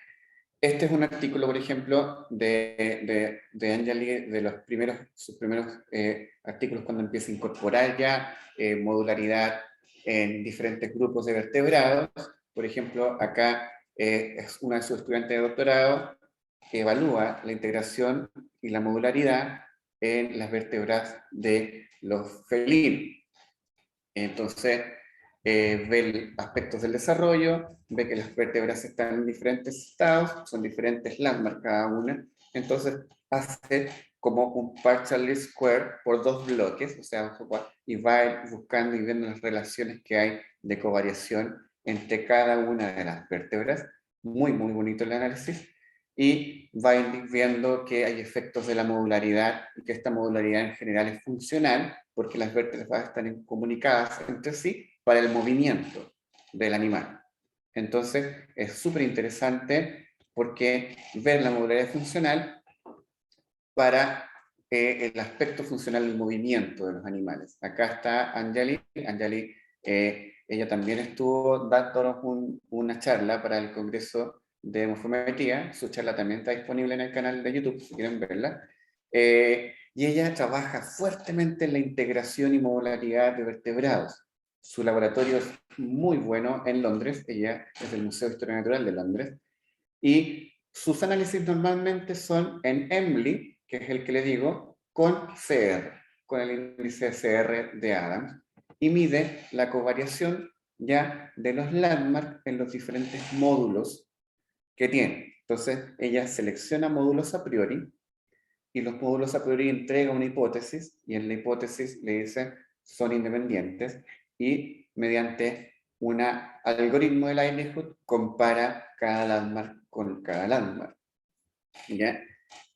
Este es un artículo, por ejemplo, de Anjali, de sus primeros artículos cuando empieza a incorporar ya modularidad en diferentes grupos de vertebrados. Por ejemplo, acá es una de sus estudiantes de doctorado que evalúa la integración y la modularidad en las vértebras de los felinos. Entonces, ve aspectos del desarrollo, ve que las vértebras están en diferentes estados, son diferentes landmarks cada una, entonces hace como un partial square por 2 bloques, o sea, y va buscando y viendo las relaciones que hay de covariación entre cada una de las vértebras. Muy bonito el análisis. Y va viendo que hay efectos de la modularidad y que esta modularidad en general es funcional porque las vértebras están comunicadas entre sí para el movimiento del animal. Entonces es súper interesante porque ver la modularidad funcional para el aspecto funcional del movimiento de los animales. Acá está Anjali. Anjali, ella también estuvo dándonos una charla para el Congreso de Morfometría. Su charla también está disponible en el canal de YouTube, si quieren verla. Y ella trabaja fuertemente en la integración y modularidad de vertebrados. Su laboratorio es muy bueno en Londres. Ella es del Museo de Historia Natural de Londres. Y sus análisis normalmente son en Emily, que es el que le digo, con CR, con el índice CR de Adams, y mide la covariación ya de los landmarks en los diferentes módulos que tiene. Entonces, ella selecciona módulos a priori, y los módulos a priori entrega una hipótesis, y en la hipótesis le dice son independientes, y mediante un algoritmo de likelihood compara cada landmark con cada landmark. ¿Ya?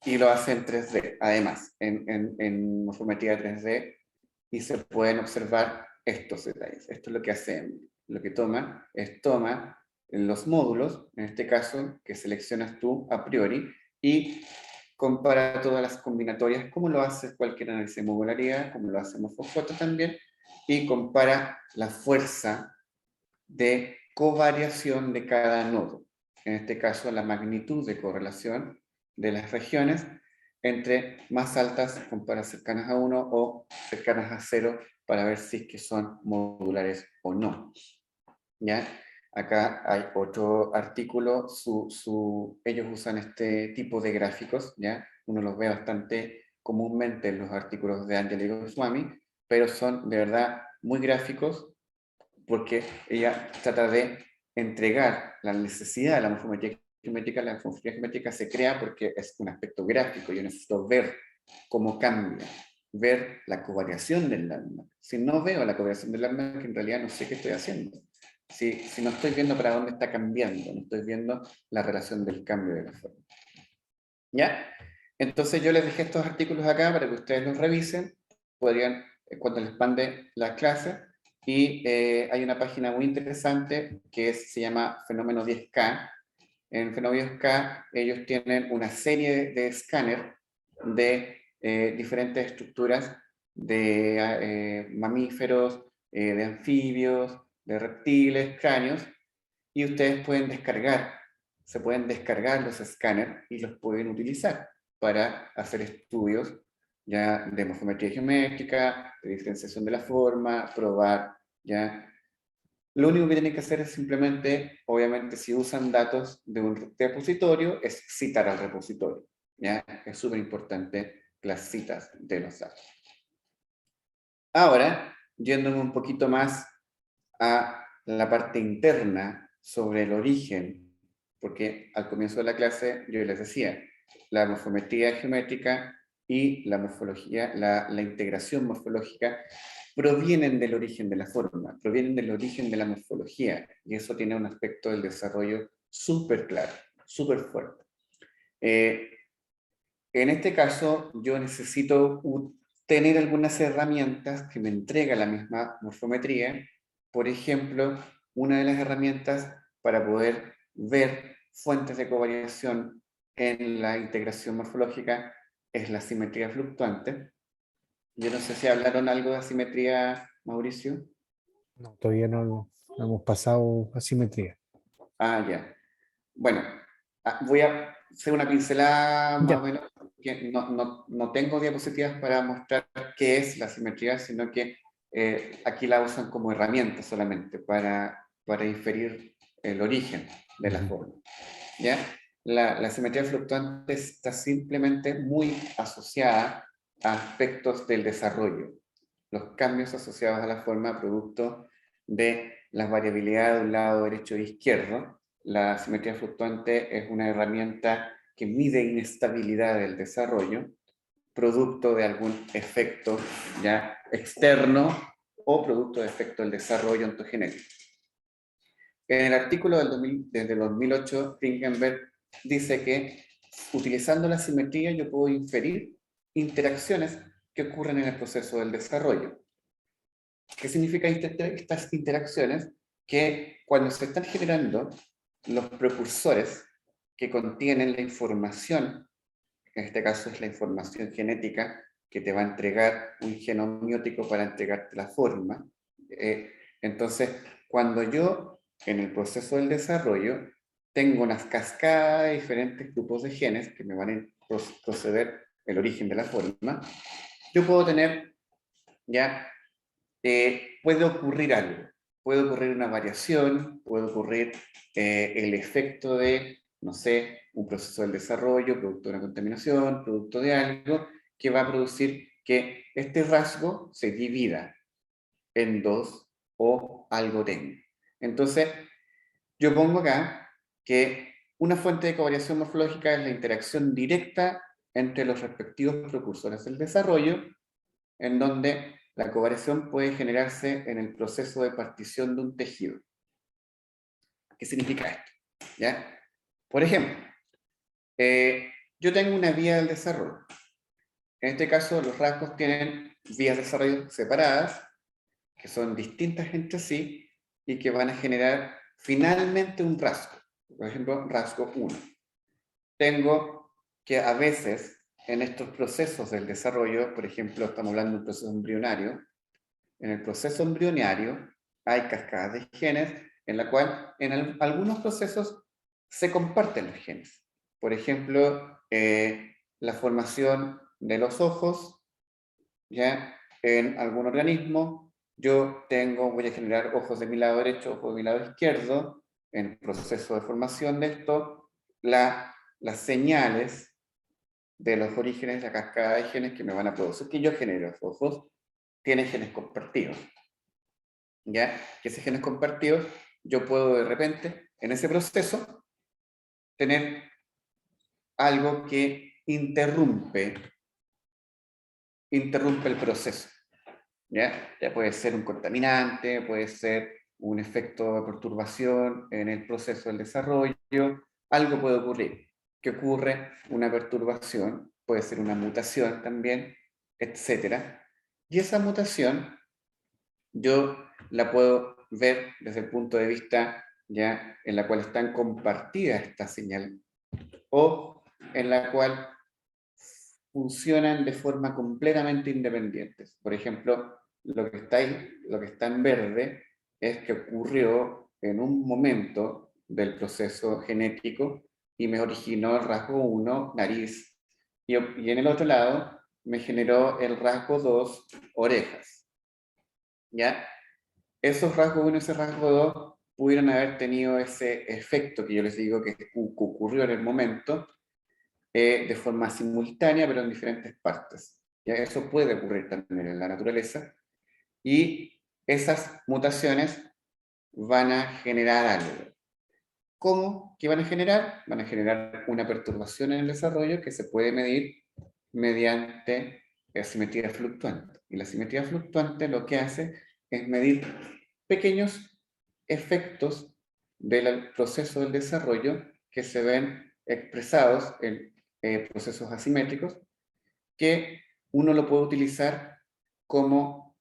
Y lo hace en 3D, además, en morfometría 3D, y se pueden observar estos detalles. Esto es lo que hace, lo que toma los módulos, en este caso, que seleccionas tú a priori, y compara todas las combinatorias, como lo hace cualquier análisis de modularidad, como lo hace Morfofoto también, y compara la fuerza de covariación de cada nodo. en este caso la magnitud de correlación de las regiones entre más altas comparadas cercanas a 1 o cercanas a 0 para ver si es que son modulares o no. ¿Ya? Acá hay otro artículo, ellos usan este tipo de gráficos, ¿ya? Uno los ve bastante comúnmente en los artículos de Angela y Goswami, pero son de verdad muy gráficos porque ella trata de entregar la necesidad de la morfometría geométrica. La morfometría geométrica se crea porque es un aspecto gráfico, yo necesito ver cómo cambia, ver la covariación del landmark. Si no veo la covariación del landmark, en realidad no sé qué estoy haciendo. Si no estoy viendo para dónde está cambiando, no estoy viendo la relación del cambio de la forma. ¿Ya? Entonces yo les dejé estos artículos acá para que ustedes los revisen, podrían, cuando les mande la clase, y hay una página muy interesante que se llama Fenómeno 10K. En Fenómeno 10K ellos tienen una serie de escáner de diferentes estructuras de mamíferos, de anfibios, de reptiles, cráneos, y ustedes pueden se pueden descargar los escáneres y los pueden utilizar para hacer estudios ya de morfometría geométrica, de diferenciación de la forma, probar, ya. Lo único que tienen que hacer es simplemente, obviamente, si usan datos de un repositorio, es citar al repositorio, ya. Es súper importante las citas de los datos. Ahora, yéndome un poquito más a la parte interna sobre el origen, porque al comienzo de la clase yo les decía, la morfometría geométrica y la morfología, la integración morfológica provienen del origen de la forma, provienen del origen de la morfología, y eso tiene un aspecto del desarrollo súper claro, súper fuerte. En este caso, yo necesito tener algunas herramientas que me entrega la misma morfometría. Por ejemplo, una de las herramientas para poder ver fuentes de covariación en la integración morfológica es la simetría fluctuante. Yo no sé si hablaron algo de asimetría, Mauricio. No, todavía no hemos pasado a simetría. Ah, ya. Bueno, voy a hacer una pincelada más o Ya, menos, que no tengo diapositivas para mostrar qué es la simetría, sino que aquí la usan como herramienta solamente para inferir el origen de la forma. ¿Ya? La simetría fluctuante está simplemente muy asociada a aspectos del desarrollo, los cambios asociados a la forma producto de las variabilidades de un lado derecho e izquierdo. La simetría fluctuante es una herramienta que mide inestabilidad del desarrollo, producto de algún efecto ya externo o producto de efecto del desarrollo ontogenético. En el artículo desde 2008, Finkenberg dice que utilizando la simetría yo puedo inferir interacciones que ocurren en el proceso del desarrollo. ¿Qué significa estas interacciones? Que cuando se están generando los precursores que contienen la información, en este caso es la información genética que te va a entregar un genomiótico para entregarte la forma, entonces cuando yo en el proceso del desarrollo tengo unas cascadas de diferentes grupos de genes que me van a proceder el origen de la forma, yo puedo tener ya puede ocurrir algo, puede ocurrir una variación, puede ocurrir el efecto de, no sé, un proceso del desarrollo, producto de una contaminación, producto de algo, que va a producir que este rasgo se divida en dos o algo tenga. Entonces, yo pongo acá que una fuente de covariación morfológica es la interacción directa entre los respectivos precursores del desarrollo, en donde la covariación puede generarse en el proceso de partición de un tejido. ¿Qué significa esto? ¿Ya? Por ejemplo, yo tengo una vía del desarrollo. En este caso, los rasgos tienen vías de desarrollo separadas, que son distintas entre sí, y que van a generar finalmente un rasgo. Por ejemplo, rasgo 1. Tengo que a veces, en estos procesos del desarrollo, por ejemplo, estamos hablando de un proceso embrionario, en el proceso embrionario hay cascadas de genes en la cual en algunos procesos se comparten los genes. Por ejemplo, la formación de los ojos, ¿ya? En algún organismo, voy a generar ojos de mi lado derecho, ojos de mi lado izquierdo. En el proceso de formación de esto, las señales de los orígenes, la cascada de genes que me van a producir que yo genero los ojos, tienen genes compartidos. ¿Ya? Que esos genes compartidos, yo puedo de repente, en ese proceso, tener algo que interrumpe el proceso. ¿Ya? Ya puede ser un contaminante, puede ser un efecto de perturbación en el proceso del desarrollo, algo puede ocurrir. ¿Qué ocurre? Una perturbación, puede ser una mutación también, etc. Y esa mutación yo la puedo ver desde el punto de vista ya en la cual están compartidas esta señal o en la cual funcionan de forma completamente independientes. Por ejemplo, lo que está en verde es que ocurrió en un momento del proceso genético y me originó el rasgo 1, nariz, y en el otro lado me generó el rasgo 2, orejas. ¿Ya? Esos rasgos 1 y ese rasgo 2 pudieron haber tenido ese efecto que yo les digo que ocurrió en el momento, de forma simultánea, pero en diferentes partes. ¿Ya? Eso puede ocurrir también en la naturaleza, y esas mutaciones van a generar algo. ¿Cómo? ¿Qué van a generar? Van a generar una perturbación en el desarrollo que se puede medir mediante la simetría fluctuante. Y la simetría fluctuante lo que hace es medir pequeños efectos del proceso del desarrollo que se ven expresados en procesos asimétricos, que uno lo puede utilizar como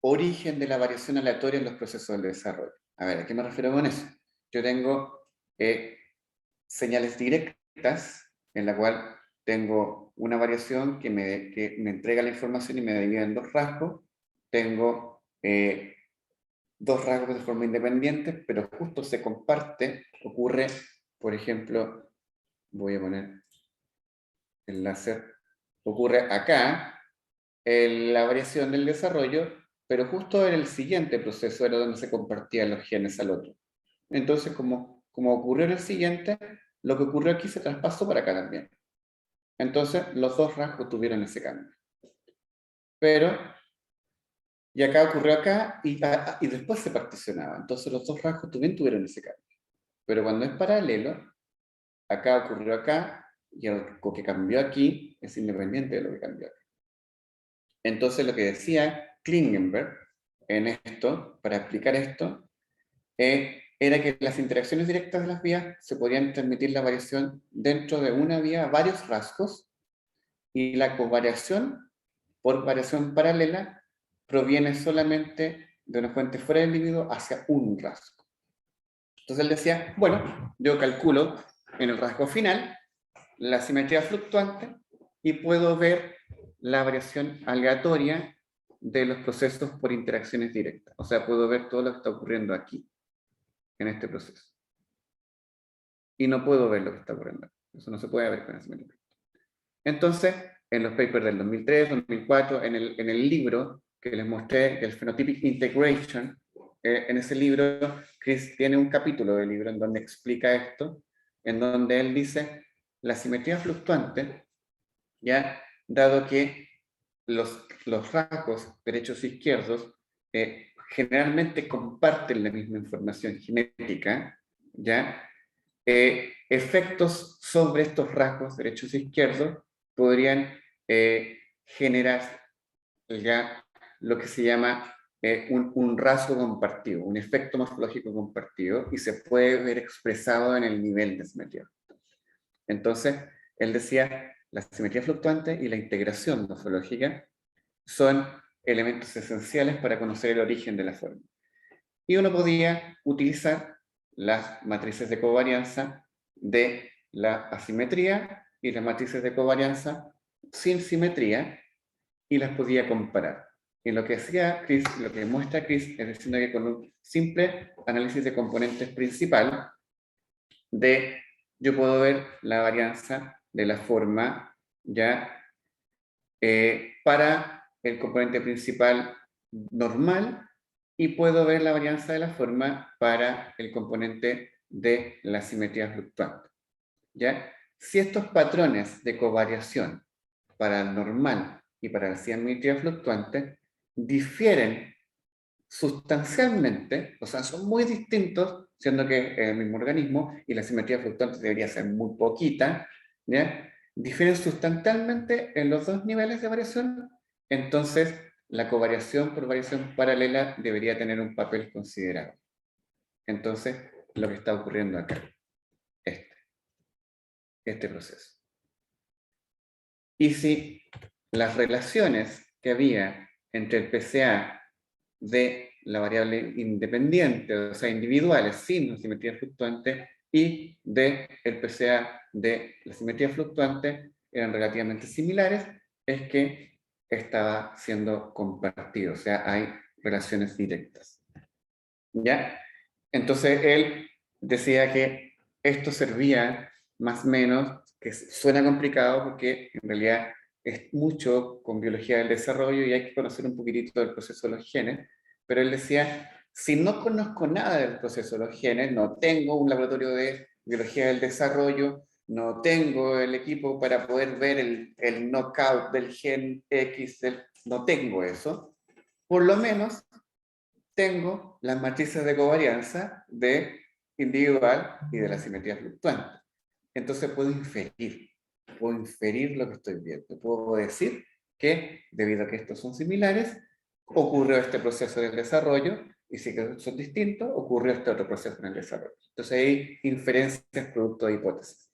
origen de la variación aleatoria en los procesos del desarrollo. A ver, ¿a qué me refiero con eso? Yo tengo señales directas en la cual tengo una variación que me entrega la información y me divide en dos rasgos. Tengo dos rasgos de forma independiente, pero justo se comparte. Ocurre, por ejemplo, voy a poner el láser, ocurre acá, la variación del desarrollo, pero justo en el siguiente proceso era donde se compartían los genes al otro. Entonces, como ocurrió en el siguiente, lo que ocurrió aquí se traspasó para acá también. Entonces, los dos rasgos tuvieron ese cambio. Pero, y acá ocurrió acá, y después se particionaba. Entonces, los dos rasgos también tuvieron ese cambio. Pero cuando es paralelo, acá ocurrió acá, y lo que cambió aquí es independiente de lo que cambió acá. Entonces, lo que decía Klingenberg en esto, para explicar esto, era que las interacciones directas de las vías se podían transmitir la variación dentro de una vía a varios rasgos, y la covariación por variación paralela proviene solamente de una fuente fuera del individuo hacia un rasgo. Entonces él decía, bueno, yo calculo en el rasgo final la simetría fluctuante y puedo ver la variación aleatoria de los procesos por interacciones directas. O sea, puedo ver todo lo que está ocurriendo aquí, en este proceso. Y no puedo ver lo que está ocurriendo. Eso no se puede ver con la simetría. Entonces, en los papers del 2003, 2004, en el libro que les mostré, el Phenotypic Integration, en ese libro, Chris tiene un capítulo del libro en donde explica esto, en donde él dice, la simetría fluctuante, ya, dado que los rasgos derechos e izquierdos generalmente comparten la misma información genética, ya, efectos sobre estos rasgos derechos e izquierdos podrían generar ya lo que se llama un rasgo compartido, un efecto morfológico compartido, y se puede ver expresado en el nivel de simetría. Entonces, él decía, la simetría fluctuante y la integración morfológica son elementos esenciales para conocer el origen de la forma. Y uno podía utilizar las matrices de covarianza de la asimetría y las matrices de covarianza sin simetría, y las podía comparar. Y lo que hacía Chris, lo que muestra Chris, es diciendo que con un simple análisis de componentes principal, yo puedo ver la varianza de la forma ya para el componente principal normal, y puedo ver la varianza de la forma para el componente de la simetría fluctuante. ¿Ya? Si estos patrones de covariación para el normal y para la simetría fluctuante difieren sustancialmente, o sea, son muy distintos, siendo que es el mismo organismo y la simetría fluctuante debería ser muy poquita, ¿ya? Difieren sustancialmente en los dos niveles de variación, entonces la covariación por variación paralela debería tener un papel considerable. Entonces, lo que está ocurriendo acá, este proceso. Y si las relaciones que había entre el PCA de la variable independiente, o sea, individuales, sin simetría fluctuante, y del PCA de la simetría fluctuante eran relativamente similares, es que estaba siendo compartido, o sea, hay relaciones directas. ¿Ya? Entonces él decía que esto servía más o menos, que suena complicado porque en realidad es mucho con biología del desarrollo y hay que conocer un poquitito del proceso de los genes, pero él decía, si no conozco nada del proceso de los genes, no tengo un laboratorio de biología del desarrollo, no tengo el equipo para poder ver el knockout del gen X, no tengo eso, por lo menos tengo las matrices de covarianza de individual y de la simetría fluctuante. Entonces puedo inferir lo que estoy viendo. Puedo decir que, debido a que estos son similares, ocurrió este proceso del desarrollo, y si son distintos, ocurrió este otro proceso en el desarrollo. Entonces hay inferencias producto de hipótesis.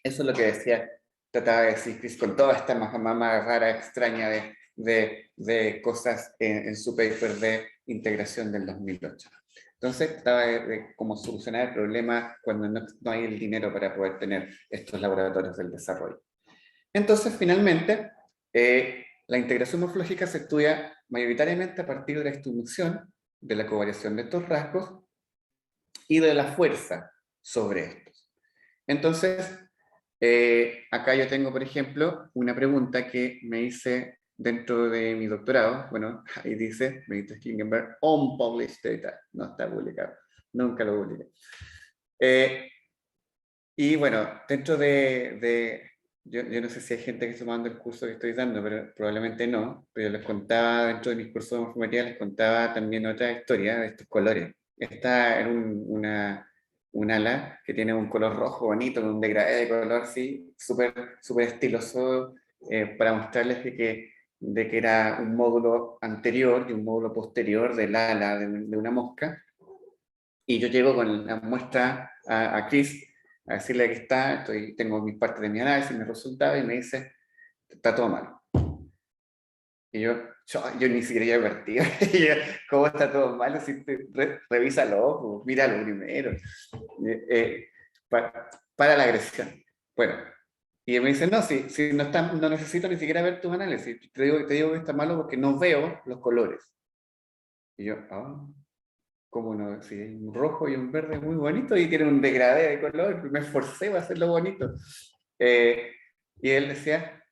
Eso es lo que decía, trataba de decir Chris con toda esta mamá rara, extraña de cosas en su paper de integración del 2008. Entonces trataba de cómo solucionar el problema cuando no hay el dinero para poder tener estos laboratorios del desarrollo. Entonces, finalmente, la integración morfológica se estudia mayoritariamente a partir de la distribución de la covariación de estos rasgos y de la fuerza sobre estos. Entonces, acá yo tengo, por ejemplo, una pregunta que me hice dentro de mi doctorado. Bueno, ahí dice, Benito Klingenberg, unpublished data, no está publicado, nunca lo publiqué. Y bueno, dentro yo no sé si hay gente que está tomando el curso que estoy dando, pero probablemente no, pero les contaba, dentro de mis cursos de morfometría, les contaba también otra historia de estos colores. Esta es un ala que tiene un color rojo bonito, con un degradé de color así, súper estiloso, para mostrarles de que era un módulo anterior y un módulo posterior del ala de una mosca. Y yo llego con la muestra a Chris, a decirle que tengo mis partes de mi análisis, mis resultados, y me dice, está todo mal. Y yo ni siquiera ya advertí, ¿cómo está todo mal? Así, revísalo, míralo primero, para la agresión. Bueno, y él me dice, no, si no necesito ni siquiera ver tus análisis, te digo que está malo porque no veo los colores. Y yo, ¿cómo no? Si hay un rojo y un verde muy bonito y tiene un degradé de color, me esforcé para hacerlo bonito. Y él decía,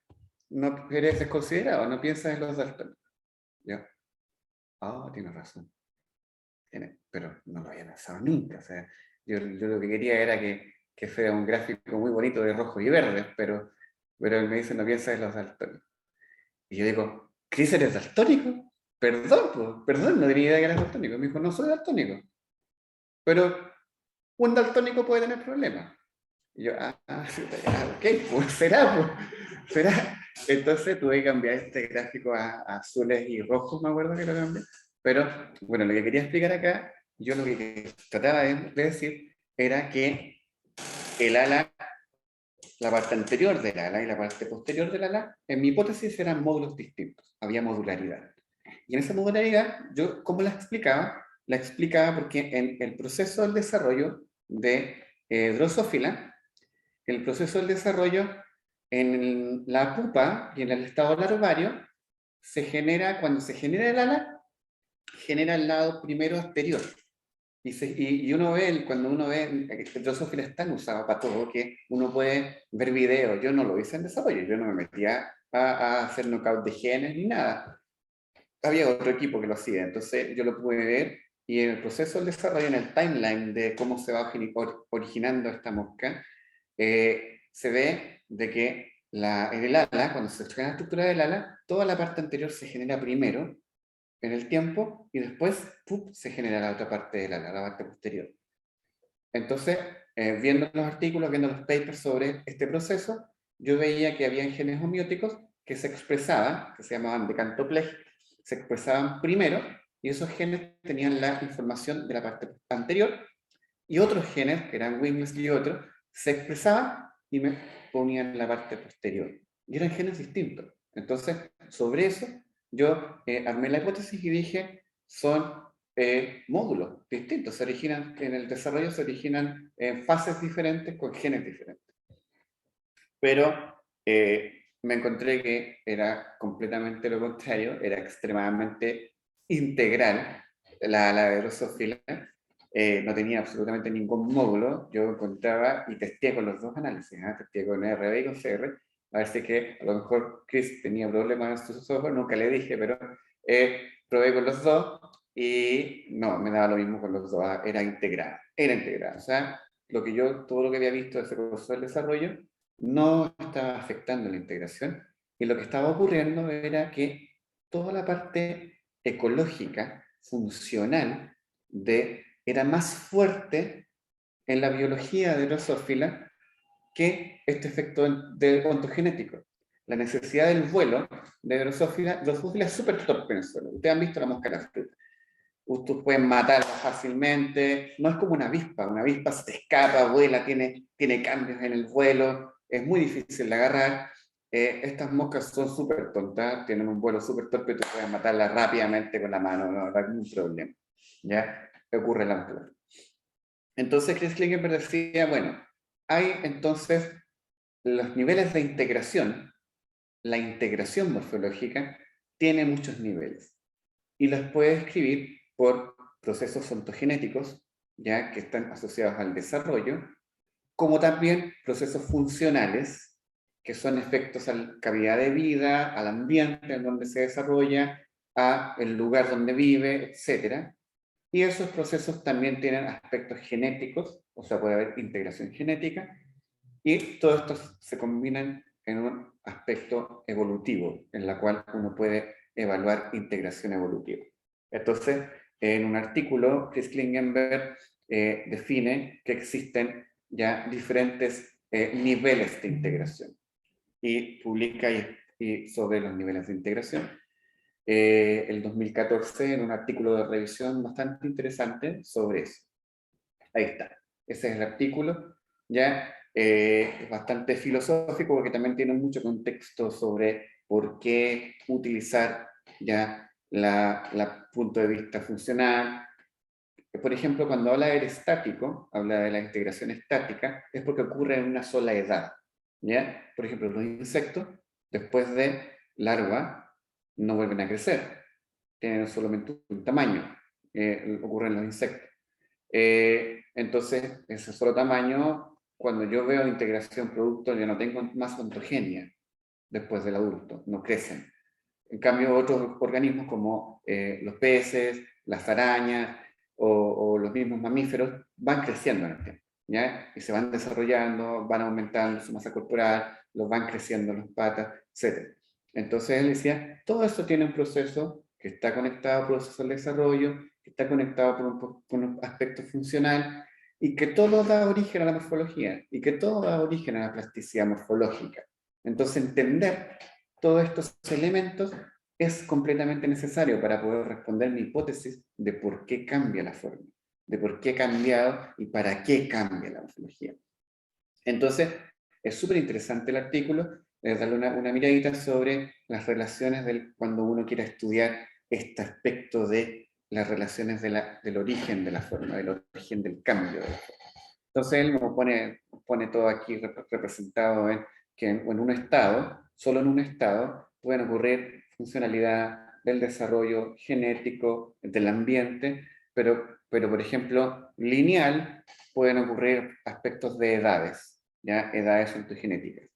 no eres desconsiderado, no piensas en los daltónicos. Yo, tiene razón. Pero no lo había pensado nunca. O sea, yo lo que quería era que fuera un gráfico muy bonito de rojo y verde, pero él me dice, no piensas en los daltónicos. Y yo digo, ¿Chris, eres daltónico? Perdón, no tenía idea que eras daltónico. Me dijo, no soy daltónico. Pero un daltónico puede tener problemas. Y yo, ok, pues será. Entonces tuve que cambiar este gráfico a azules y rojos, me acuerdo que lo cambié. Pero, bueno, lo que quería explicar acá, yo lo que trataba de decir, era que el ala, la parte anterior del ala y la parte posterior del ala, en mi hipótesis eran módulos distintos, había modularidad. Y en esa modularidad, yo, ¿cómo la explicaba? La explicaba porque en el proceso del desarrollo de Drosophila, el proceso del desarrollo en la pupa y en el estado larvario se genera, cuando se genera el ala, genera el lado primero exterior. Y uno ve, cuando uno ve, Drosophila es tan usado para todo que uno puede ver videos. Yo no lo hice en desarrollo, yo no me metía a hacer knockout de genes ni nada. Había otro equipo que lo hacía, entonces yo lo pude ver y en el proceso del desarrollo, en el timeline de cómo se va originando esta mosca, se ve de que en el ala, cuando se estudia la estructura del ala, toda la parte anterior se genera primero en el tiempo y después ¡pup!, se genera la otra parte del ala, la parte posterior. Entonces, viendo los artículos, viendo los papers sobre este proceso, yo veía que había genes homeóticos que se expresaban, que se llamaban decantoplegia, se expresaban primero, y esos genes tenían la información de la parte anterior, y otros genes, que eran wingless y otros, se expresaban y me ponían en la parte posterior. Y eran genes distintos. Entonces, sobre eso, yo armé la hipótesis y dije, son módulos distintos, se originan en el desarrollo, se originan en fases diferentes con genes diferentes. Pero me encontré que era completamente lo contrario, era extremadamente integral la de Drosophila, no tenía absolutamente ningún módulo. Yo encontraba y testé con los dos análisis, testé con RB y con CR, a ver si que a lo mejor Chris tenía problemas en sus ojos, nunca le dije, pero probé con los dos y no, me daba lo mismo con los dos, era integrada, o sea, todo lo que había visto de ese proceso del desarrollo no estaba afectando la integración, y lo que estaba ocurriendo era que toda la parte ecológica, funcional, era más fuerte en la biología de Drosophila que este efecto ontogenético. La necesidad del vuelo de Drosophila es súper torpe en el suelo. Ustedes han visto la mosca de la fruta. Ustedes pueden matarla fácilmente, no es como una avispa se escapa, vuela, tiene cambios en el vuelo, es muy difícil de agarrar. Estas moscas son súper tontas, tienen un vuelo súper torpe, tú puedes matarlas rápidamente con la mano, no habrá ningún problema. ¿Ya? Ocurre la mosca. Entonces Chris Klingenberg decía, bueno, hay entonces los niveles de integración, la integración morfológica tiene muchos niveles y los puede escribir por procesos ontogenéticos, ya que están asociados al desarrollo, como también procesos funcionales, que son efectos a la calidad de vida, al ambiente en donde se desarrolla, al lugar donde vive, etc. Y esos procesos también tienen aspectos genéticos, o sea, puede haber integración genética, y todos estos se combinan en un aspecto evolutivo, en la cual uno puede evaluar integración evolutiva. Entonces, en un artículo, Chris Klingenberg define que existen ya diferentes niveles de integración y publica sobre los niveles de integración. El 2014 en un artículo de revisión bastante interesante sobre eso. Ahí está. Ese es el artículo. Ya es bastante filosófico porque también tiene mucho contexto sobre por qué utilizar ya la punto de vista funcional. Por ejemplo, cuando habla del estático, habla de la integración estática, es porque ocurre en una sola edad. ¿Ya? Por ejemplo, los insectos, después de larva, no vuelven a crecer. Tienen solamente un tamaño. Ocurre en los insectos. Entonces, ese solo tamaño, cuando yo veo integración producto, yo no tengo más ontogenia después del adulto, no crecen. En cambio, otros organismos como los peces, las arañas o los mismos mamíferos van creciendo en el tiempo, ¿ya? Y se van desarrollando, van aumentando su masa corporal, los van creciendo las patas, etc. Entonces él decía, todo esto tiene un proceso que está conectado al proceso del desarrollo, que está conectado por un aspecto funcional, y que todo da origen a la morfología, y que todo da origen a la plasticidad morfológica. Entonces entender todos estos elementos es completamente necesario para poder responder mi hipótesis de por qué cambia la forma, de por qué ha cambiado y para qué cambia la morfología. Entonces, es súper interesante el artículo, darle una miradita sobre las relaciones cuando uno quiere estudiar este aspecto de las relaciones del origen de la forma, del origen del cambio de la forma. Entonces él nos pone todo aquí representado en que en un estado, solo en un estado, pueden ocurrir funcionalidad del desarrollo genético, del ambiente, pero por ejemplo, lineal, pueden ocurrir aspectos de edades, ¿ya? Edades ontogenéticas.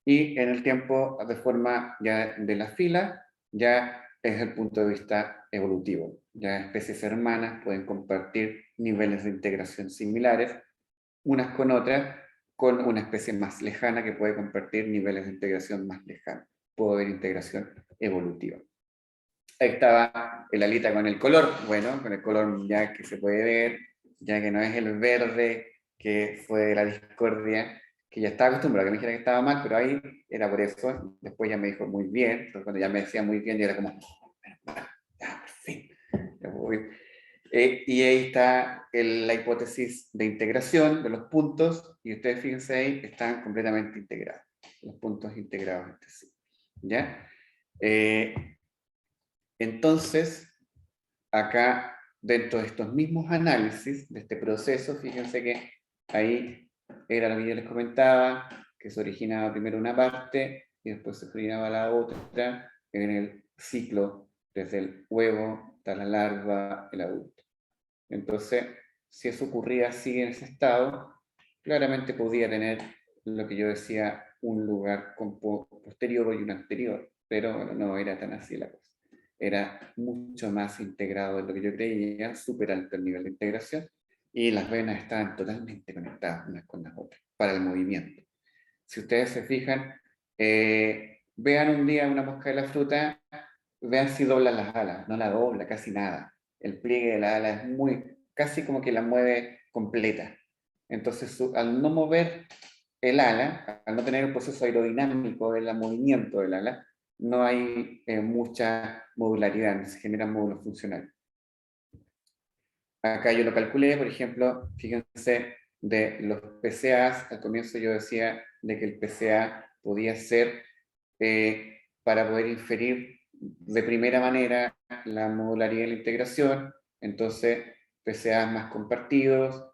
Y en el tiempo, de forma ya de la fila, ya es el punto de vista evolutivo. Ya especies hermanas pueden compartir niveles de integración similares unas con otras, con una especie más lejana que puede compartir niveles de integración más lejanos. Puede haber integración evolutiva. Ahí estaba el alita con el color, bueno, con el color ya que se puede ver, ya que no es el verde que fue de la discordia, que ya estaba acostumbrado a que me dijera que estaba mal, pero ahí era por eso. Después ya me dijo muy bien, entonces cuando ya me decía muy bien, yo era como, ya, por fin. Ya voy. Y ahí está la hipótesis de integración de los puntos, y ustedes fíjense ahí, están completamente integrados, los puntos integrados entre sí. ¿Ya? Entonces, acá, dentro de estos mismos análisis, de este proceso, fíjense que ahí era lo que yo les comentaba, que se originaba primero una parte, y después se originaba la otra, en el ciclo, desde el huevo hasta la larva, el adulto. Entonces, si eso ocurría así en ese estado, claramente podía tener lo que yo decía, un lugar posterior y un anterior, pero bueno, no era tan así la cosa. Era mucho más integrado de lo que yo creía, súper alto el nivel de integración, y las venas estaban totalmente conectadas unas con las otras, para el movimiento. Si ustedes se fijan, vean un día una mosca de la fruta, vean si dobla las alas, no la dobla casi nada. El pliegue de la ala es muy, casi como que la mueve completa. Entonces, al no mover el ala, al no tener un proceso aerodinámico del movimiento del ala, no hay mucha modularidad, no se generan módulos funcionales. Acá yo lo calculé, por ejemplo, fíjense, de los PCAs, al comienzo yo decía de que el PCA podía ser para poder inferir de primera manera la modularidad de la integración, entonces PCAs más compartidos,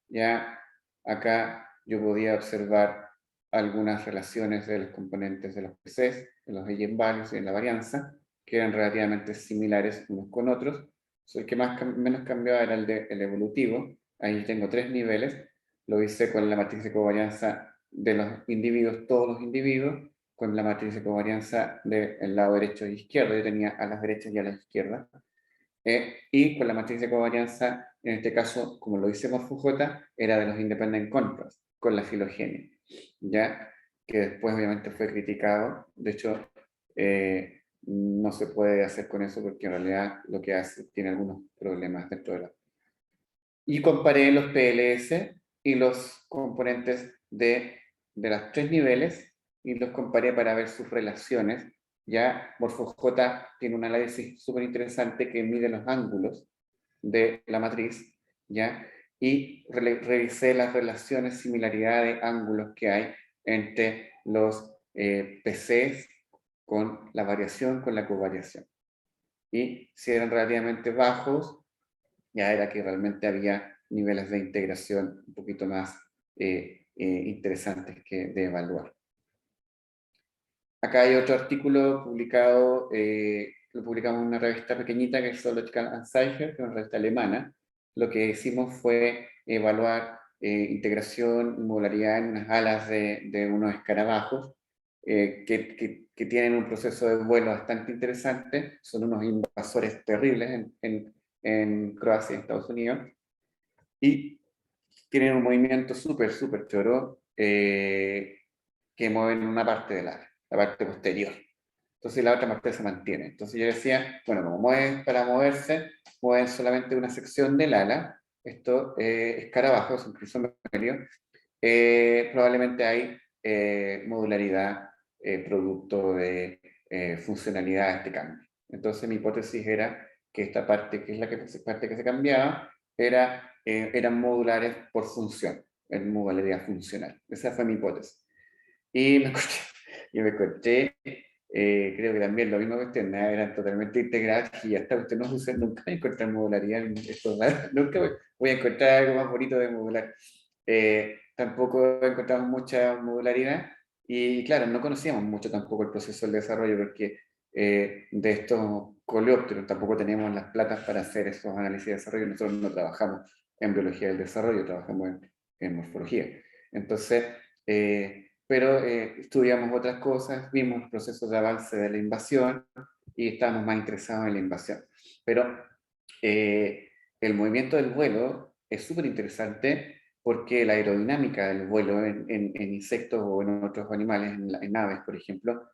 ya acá yo podía observar algunas relaciones de los componentes de los PCs, de los eigenvalues y en la varianza, que eran relativamente similares unos con otros. El que menos cambiaba era el evolutivo. Ahí tengo 3 niveles. Lo hice con la matriz de covarianza de los individuos, todos los individuos, con la matriz de covarianza del lado derecho e izquierdo. Yo tenía a las derechas y a las izquierdas. Y con la matriz de covarianza, en este caso, como lo hice MorphoJ, era de los independent contrast, con la filogenia, ¿ya? Que después obviamente fue criticado. De hecho, no se puede hacer con eso porque en realidad lo que hace tiene algunos problemas dentro de la... Y comparé los PLS y los componentes de los 3 niveles y los comparé para ver sus relaciones. Ya MorphoJ tiene un análisis súper interesante que mide los ángulos de la matriz, ¿ya? Y revisé las relaciones, similaridad de ángulos que hay entre los PCs con la variación, con la covariación. Y si eran relativamente bajos, ya era que realmente había niveles de integración un poquito más interesantes que de evaluar. Acá hay otro artículo publicado, lo publicamos en una revista pequeñita que es Zoological Anzeiger, que es una revista alemana. Lo que hicimos fue evaluar integración y modularidad en unas alas de unos escarabajos que tienen un proceso de vuelo bastante interesante. Son unos invasores terribles en Croacia y Estados Unidos. Y tienen un movimiento súper choro que mueven una parte del ala, la parte posterior. Entonces la otra parte se mantiene. Entonces yo decía, bueno, como mueven para moverse, mueven solamente una sección del ala. Esto escarabajos, es un crisomerio. Probablemente hay modularidad producto de funcionalidad de este cambio. Entonces mi hipótesis era que esta parte, que es la parte que se cambiaba, eran modulares por función, en modalidad funcional. Esa fue mi hipótesis. Y me encontré, creo que también lo mismo que usted, nada, eran totalmente integradas y hasta usted no usa, nunca voy a encontrar modularidad en estos datos, nunca voy a encontrar algo más bonito de modular. Tampoco encontramos mucha modularidad Y claro, no conocíamos mucho tampoco el proceso del desarrollo, porque de estos coleópteros tampoco teníamos las platas para hacer esos análisis de desarrollo. Nosotros no trabajamos en biología del desarrollo, trabajamos en morfología. Entonces, pero estudiamos otras cosas, vimos procesos de avance de la invasión y estábamos más interesados en la invasión. Pero el movimiento del vuelo es súper interesante porque la aerodinámica del vuelo en insectos o en otros animales, en aves, por ejemplo,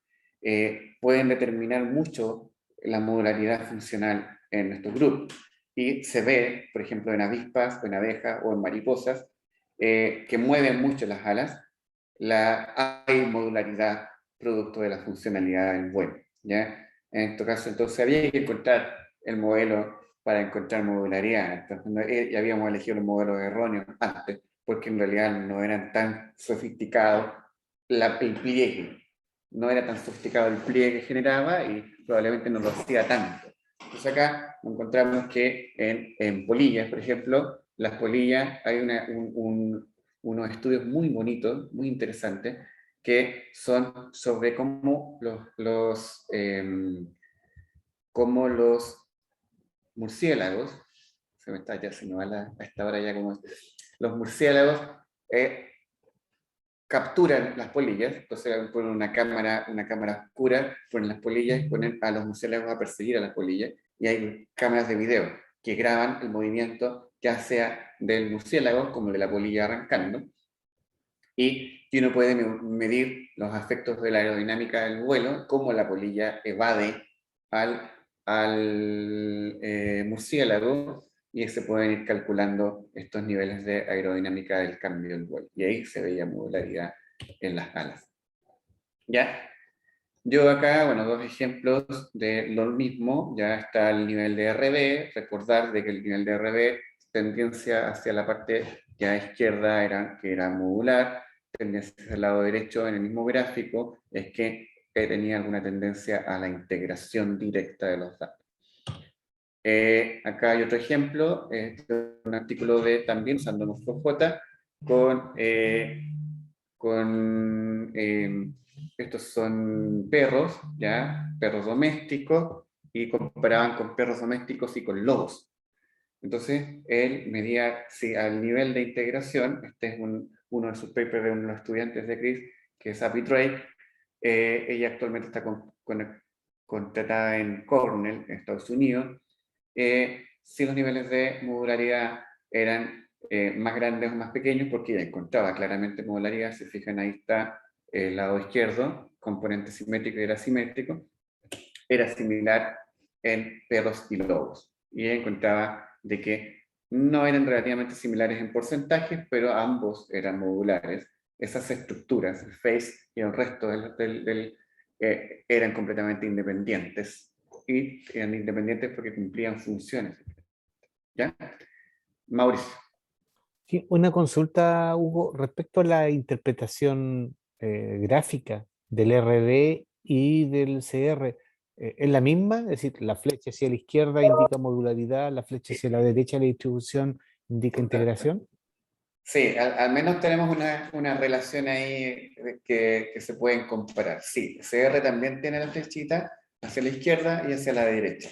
pueden determinar mucho la modularidad funcional en nuestros grupos. Y se ve, por ejemplo, en avispas, o en abejas o en mariposas, que mueven mucho las alas, hay modularidad producto de la funcionalidad del vuelo. ¿Ya? En este caso, entonces había que encontrar el modelo para encontrar modularidad. Entonces, ya habíamos elegido los modelos erróneos antes, porque en realidad no eran tan sofisticados el pliegue. No era tan sofisticado el pliegue que generaba y probablemente no lo hacía tanto. Entonces acá encontramos que en polillas, por ejemplo, las polillas hay unos estudios muy bonitos, muy interesantes, que son sobre cómo los murciélagos, se me va a esta hora ya como los murciélagos capturan las polillas, entonces ponen una cámara oscura, ponen las polillas y ponen a los murciélagos a perseguir a las polillas, y hay cámaras de video que graban el movimiento ya sea del murciélago como de la polilla arrancando, y uno puede medir los efectos de la aerodinámica del vuelo, cómo la polilla evade al murciélago, y se pueden ir calculando estos niveles de aerodinámica del cambio del vuelo. Y ahí se veía modularidad en las alas. ¿Ya? Yo acá, bueno, dos ejemplos de lo mismo. Ya está el nivel de RB. Recordar de que el nivel de RB, tendencia hacia la parte ya izquierda, que era modular, tendencia hacia el lado derecho en el mismo gráfico, es que tenía alguna tendencia a la integración directa de los datos. Acá hay otro ejemplo, un artículo también usando MorphoJ con estos son perros, ¿ya? Perros domésticos, y comparaban con perros domésticos y con lobos. Entonces, él medía al nivel de integración. Este es uno de sus papers de uno de los estudiantes de Chris, que es Abby Drake. Ella actualmente está contratada en Cornell, en Estados Unidos. Si los niveles de modularidad eran más grandes o más pequeños, porque ella encontraba claramente modularidad. Si fijan, ahí está el lado izquierdo, componente simétrico y era simétrico, era similar en perros y lobos. Y ella encontraba de que no eran relativamente similares en porcentajes, pero ambos eran modulares. Esas estructuras, el face y el resto eran completamente independientes. Y eran independientes porque cumplían funciones. ¿Ya? Mauricio. Sí, una consulta, Hugo, respecto a la interpretación gráfica del RD y del CR. ¿Es la misma? Es decir, la flecha hacia la izquierda indica modularidad, la flecha hacia la derecha la distribución indica integración. Sí, al menos tenemos una relación ahí que se pueden comparar. Sí, CR también tiene la flechita hacia la izquierda y hacia la derecha.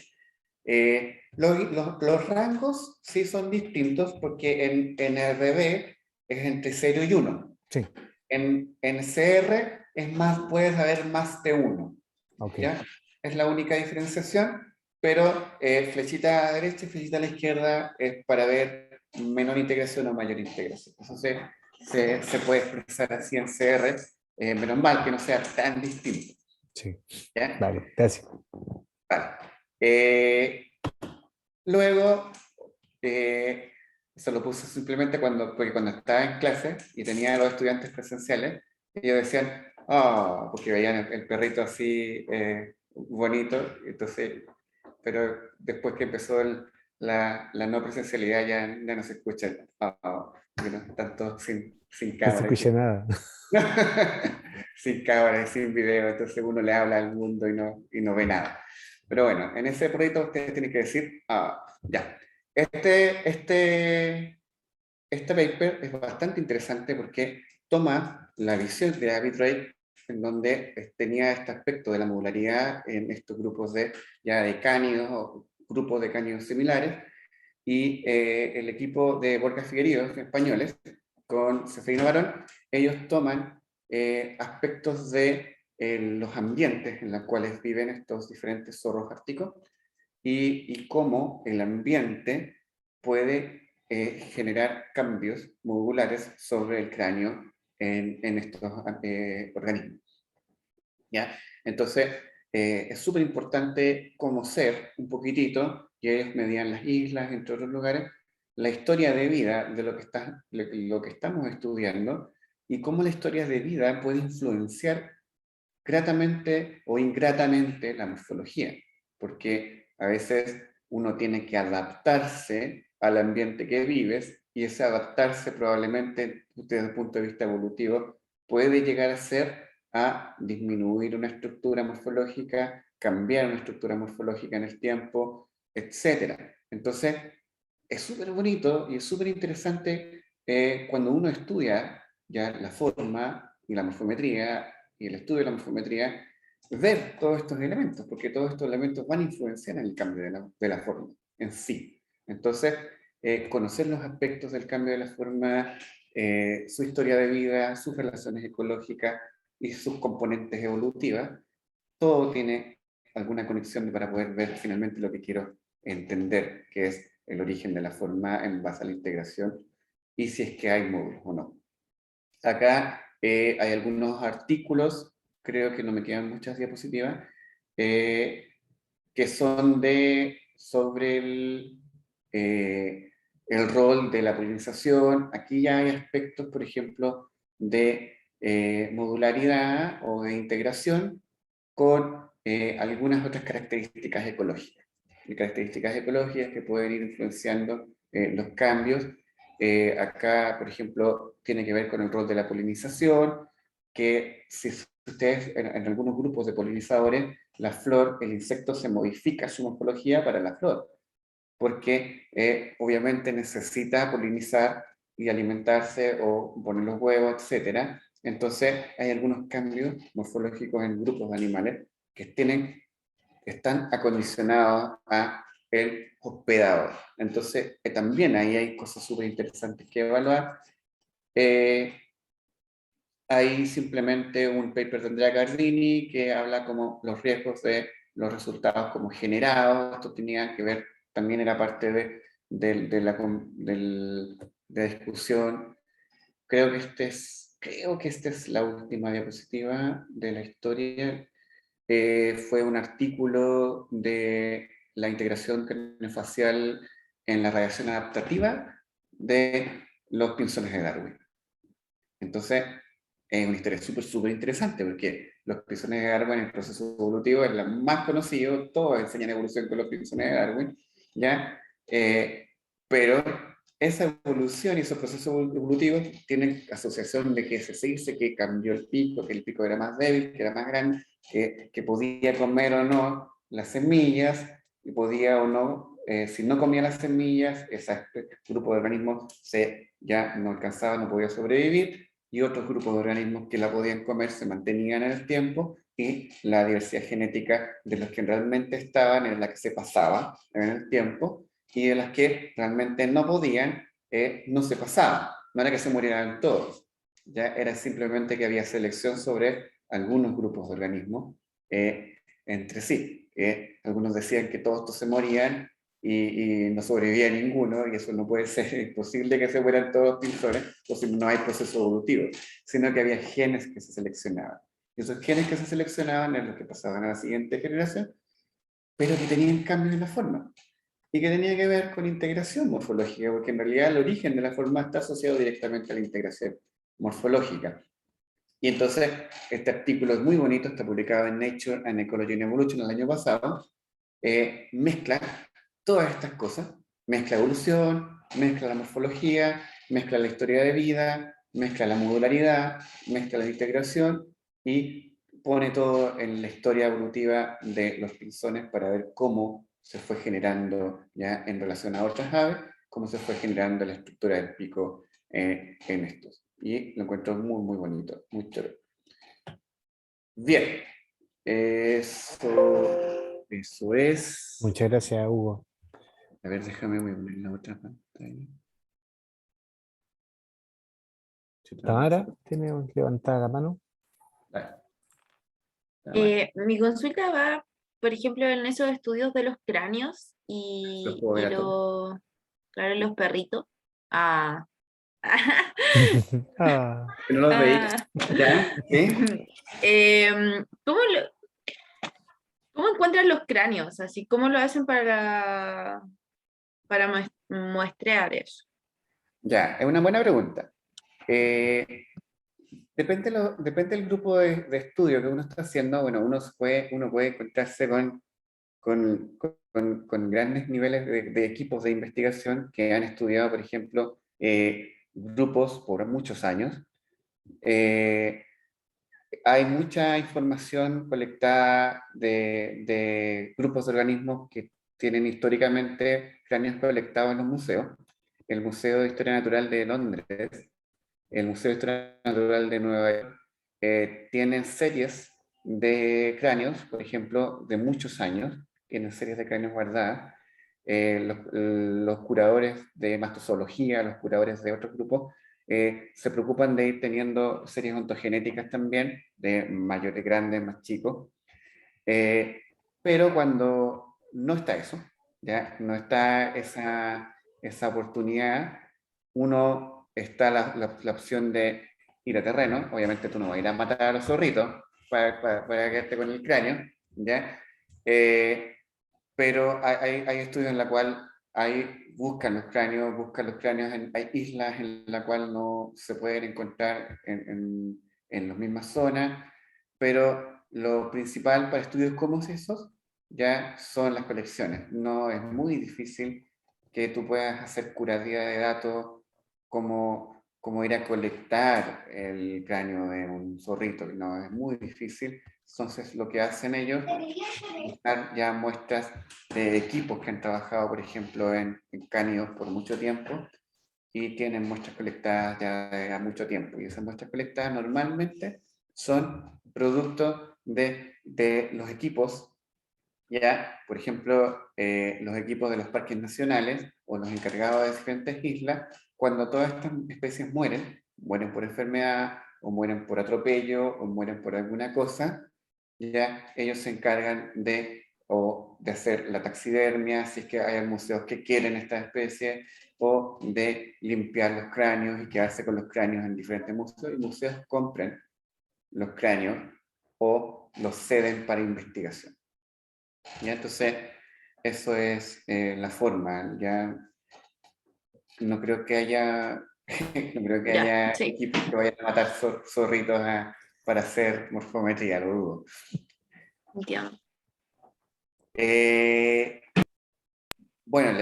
Los rangos sí son distintos porque en RB es entre 0 y 1. Sí, En CR es más, puedes haber más de 1. ok. ¿Ya? Es la única diferenciación, pero flechita a la derecha y flechita a la izquierda es para ver menor integración o mayor integración. Eso se puede expresar así en CR, menos mal que no sea tan distinto. Sí, ¿Ya? vale, gracias. Vale. Eh, Luego, eso lo puse simplemente porque cuando estaba en clase y tenía a los estudiantes presenciales, ellos decían, porque veían el perrito así bonito, entonces, pero después que empezó la no presencialidad ya no se escucha, están todos sin No se cámara. escucha nada. Sin cámara y sin video, entonces uno le habla al mundo y no ve nada. Pero bueno, en ese proyecto ustedes tienen que decir, ya, este paper es bastante interesante porque toma la visión de Arbitrage en donde tenía este aspecto de la modularidad en estos grupos de cánidos o grupos de cánidos similares, y el equipo de Borja Figuerío, españoles, con Ceferino Barón, ellos toman aspectos de los ambientes en los cuales viven estos diferentes zorros árticos y cómo el ambiente puede generar cambios modulares sobre el cráneo en estos organismos. ¿Ya? Entonces, es súper importante conocer un poquitito, y ellos medían las islas, entre otros lugares, la historia de vida de lo que estamos estudiando y cómo la historia de vida puede influenciar gratamente o ingratamente la morfología, porque a veces uno tiene que adaptarse al ambiente que vives y ese adaptarse probablemente desde el punto de vista evolutivo puede llegar a ser a disminuir una estructura morfológica, cambiar una estructura morfológica en el tiempo, etc. Entonces, es súper bonito y es súper interesante cuando uno estudia ya la forma y la morfometría y el estudio de la morfometría, ver todos estos elementos, porque todos estos elementos van a influenciar en el cambio de la forma en sí. Entonces, conocer los aspectos del cambio de la forma, su historia de vida, sus relaciones ecológicas y sus componentes evolutivas, todo tiene alguna conexión para poder ver finalmente lo que quiero entender, que es el origen de la forma en base a la integración y si es que hay módulos o no. Acá hay algunos artículos, creo que no me quedan muchas diapositivas, que son sobre el rol de la polinización. Aquí ya hay aspectos, por ejemplo, de modularidad o de integración con algunas otras características ecológicas. Y características ecológicas que pueden ir influenciando los cambios. Acá, por ejemplo, tiene que ver con el rol de la polinización, que si ustedes, en algunos grupos de polinizadores, la flor, el insecto se modifica su morfología para la flor, porque obviamente necesita polinizar y alimentarse o poner los huevos, etc. Entonces, hay algunos cambios morfológicos en grupos de animales que están acondicionados a el hospedador. Entonces, también ahí hay cosas súper interesantes que evaluar. Hay simplemente un paper de Andrea Gardini que habla como los riesgos de los resultados como generados. Esto tenía que ver, también era parte de la discusión. Creo que esta es la última diapositiva de la historia. Fue un artículo de la integración craneofacial en la radiación adaptativa de los pinzones de Darwin. Entonces, es una historia súper interesante, porque los pinzones de Darwin, el proceso evolutivo es la más conocido, todos enseñan evolución con los pinzones de Darwin, ¿ya? Pero esa evolución y esos procesos evolutivos tienen asociación de que se dice que cambió el pico, que el pico era más débil, que era más grande, que podía comer o no las semillas, y podía o no, si no comía las semillas, ese grupo de organismos ya no alcanzaba, no podía sobrevivir, y otros grupos de organismos que la podían comer se mantenían en el tiempo, y la diversidad genética de los que realmente estaban en la que se pasaba en el tiempo, y de las que realmente no podían, no se pasaba. No era que se murieran todos, ya era simplemente que había selección sobre algunos grupos de organismos entre sí. Algunos decían que todos estos se morían y no sobrevivía ninguno, y eso no puede ser, imposible que se mueran todos los pinzones, o si no hay proceso evolutivo, sino que había genes que se seleccionaban. Y esos genes que se seleccionaban eran los que pasaban a la siguiente generación, pero que tenían cambios en la forma, y que tenía que ver con integración morfológica, porque en realidad el origen de la forma está asociado directamente a la integración morfológica. Y entonces, este artículo es muy bonito, está publicado en Nature and Ecology and Evolution el año pasado, mezcla todas estas cosas, mezcla evolución, mezcla la morfología, mezcla la historia de vida, mezcla la modularidad, mezcla la integración y pone todo en la historia evolutiva de los pinzones para ver cómo se fue generando ya en relación a otras aves, cómo se fue generando la estructura del pico en estos. Y lo encuentro muy bonito, muy chévere. Bien, eso es. Muchas gracias, Hugo. A ver, déjame poner la otra pantalla. Tamara, ¿tiene levantada la mano? Mi consulta va, por ejemplo, en esos estudios de los cráneos ¿Los y, puedo ver y a todos? claro, los perritos. Ah. Ah, ¿No los veis? Ah. ¿Ya? ¿Sí? ¿Cómo encuentran los cráneos? Así, ¿cómo lo hacen para muestrear eso? Ya, es una buena pregunta. Depende del grupo de estudio que uno está haciendo. Bueno, uno puede encontrarse con grandes niveles de equipos de investigación que han estudiado, por ejemplo, grupos por muchos años. Hay mucha información colectada de grupos de organismos que tienen históricamente cráneos colectados en los museos. El Museo de Historia Natural de Londres, el Museo de Historia Natural de Nueva York, tienen series de cráneos, por ejemplo, de muchos años, tienen series de cráneos guardadas. Los curadores de mastozoología, los curadores de otros grupos, se preocupan de ir teniendo series ontogenéticas también, de mayores, grandes, más chicos. Pero cuando no está eso, ¿ya? No está esa oportunidad, está la opción de ir a terreno. Obviamente tú no vas a ir a matar a los zorritos para quedarte con el cráneo, ¿ya? Pero hay estudios en la cual buscan los cráneos, hay islas en la cual no se pueden encontrar en las mismas zonas, pero lo principal para estudios como esos ya son las colecciones. No es muy difícil que tú puedas hacer curaduría de datos como ir a colectar el cráneo de un zorrito. No, es muy difícil. Entonces lo que hacen ellos es buscar ya muestras de equipos que han trabajado, por ejemplo, en cánidos por mucho tiempo y tienen muestras colectadas ya de mucho tiempo. Y esas muestras colectadas normalmente son producto de los equipos, ya, por ejemplo, los equipos de los parques nacionales o los encargados de diferentes islas, cuando todas estas especies mueren por enfermedad o mueren por atropello o mueren por alguna cosa, ya ellos se encargan de hacer la taxidermia, si es que hay museos que quieren esta especie, o de limpiar los cráneos y quedarse con los cráneos en diferentes museos, y museos compran los cráneos o los ceden para investigación. ¿Ya? Entonces, eso es la forma. Ya no creo que haya, no creo que Ya, haya sí, equipos que vayan a matar zorritos para hacer morfometría, lo dudo. entiendo. Bueno,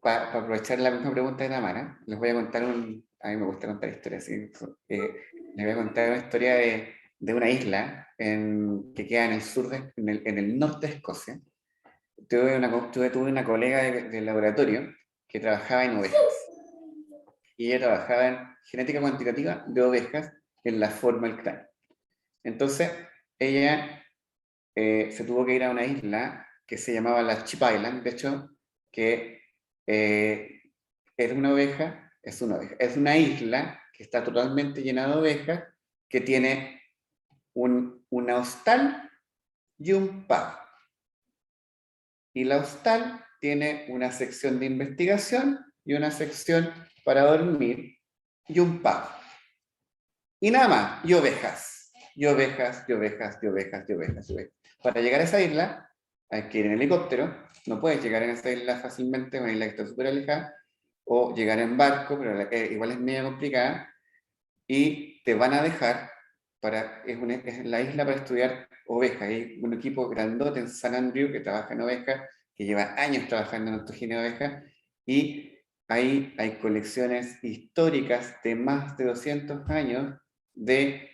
para aprovechar la misma pregunta de Tamara, les voy a contar a mí me gusta contar historias, ¿sí? Les voy a contar una historia de una isla que queda en el sur, en el norte de Escocia. Tuve una colega de laboratorio que trabajaba en ovejas. Y ella trabajaba en genética cuantitativa de ovejas en la forma del cráneo. Entonces, ella se tuvo que ir a una isla que se llamaba la Chip Island, de hecho, que es una oveja, es una isla que está totalmente llena de ovejas, que tiene una hostal y un pub. Y la hostal tiene una sección de investigación y una sección para dormir y un pub. Y nada más, y ovejas. Y ovejas, y ovejas, y ovejas, y ovejas, y ovejas. Para llegar a esa isla, hay que ir en helicóptero. No puedes llegar en esa isla fácilmente, una isla que está súper alejada, o llegar en barco, pero igual es medio complicada. Y te van a dejar, es la isla para estudiar ovejas. Hay un equipo grandote en San Andrew que trabaja en ovejas, que lleva años trabajando en ontogenia de ovejas, y ahí hay colecciones históricas de más de 200 años de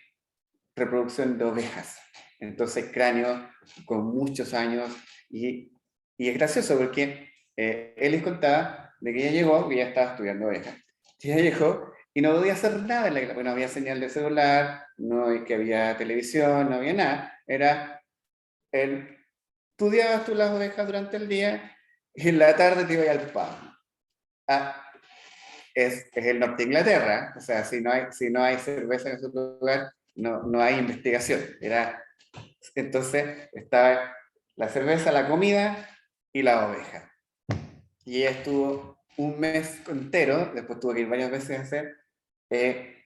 reproducción de ovejas. Entonces, cráneos con muchos años, y es gracioso porque él les contaba de que ella llegó, que ella estaba estudiando ovejas. Y ella llegó y no podía hacer nada en la isla, porque no había señal de celular, no es que había televisión, no había nada. Era, estudiabas tú las ovejas durante el día y en la tarde te ibas al pub. Ah, es el norte de Inglaterra, o sea, si no hay cerveza en ese lugar, no hay investigación. Entonces estaba la cerveza, la comida y la oveja. Y ella estuvo un mes entero, después tuvo que ir varias veces a hacer,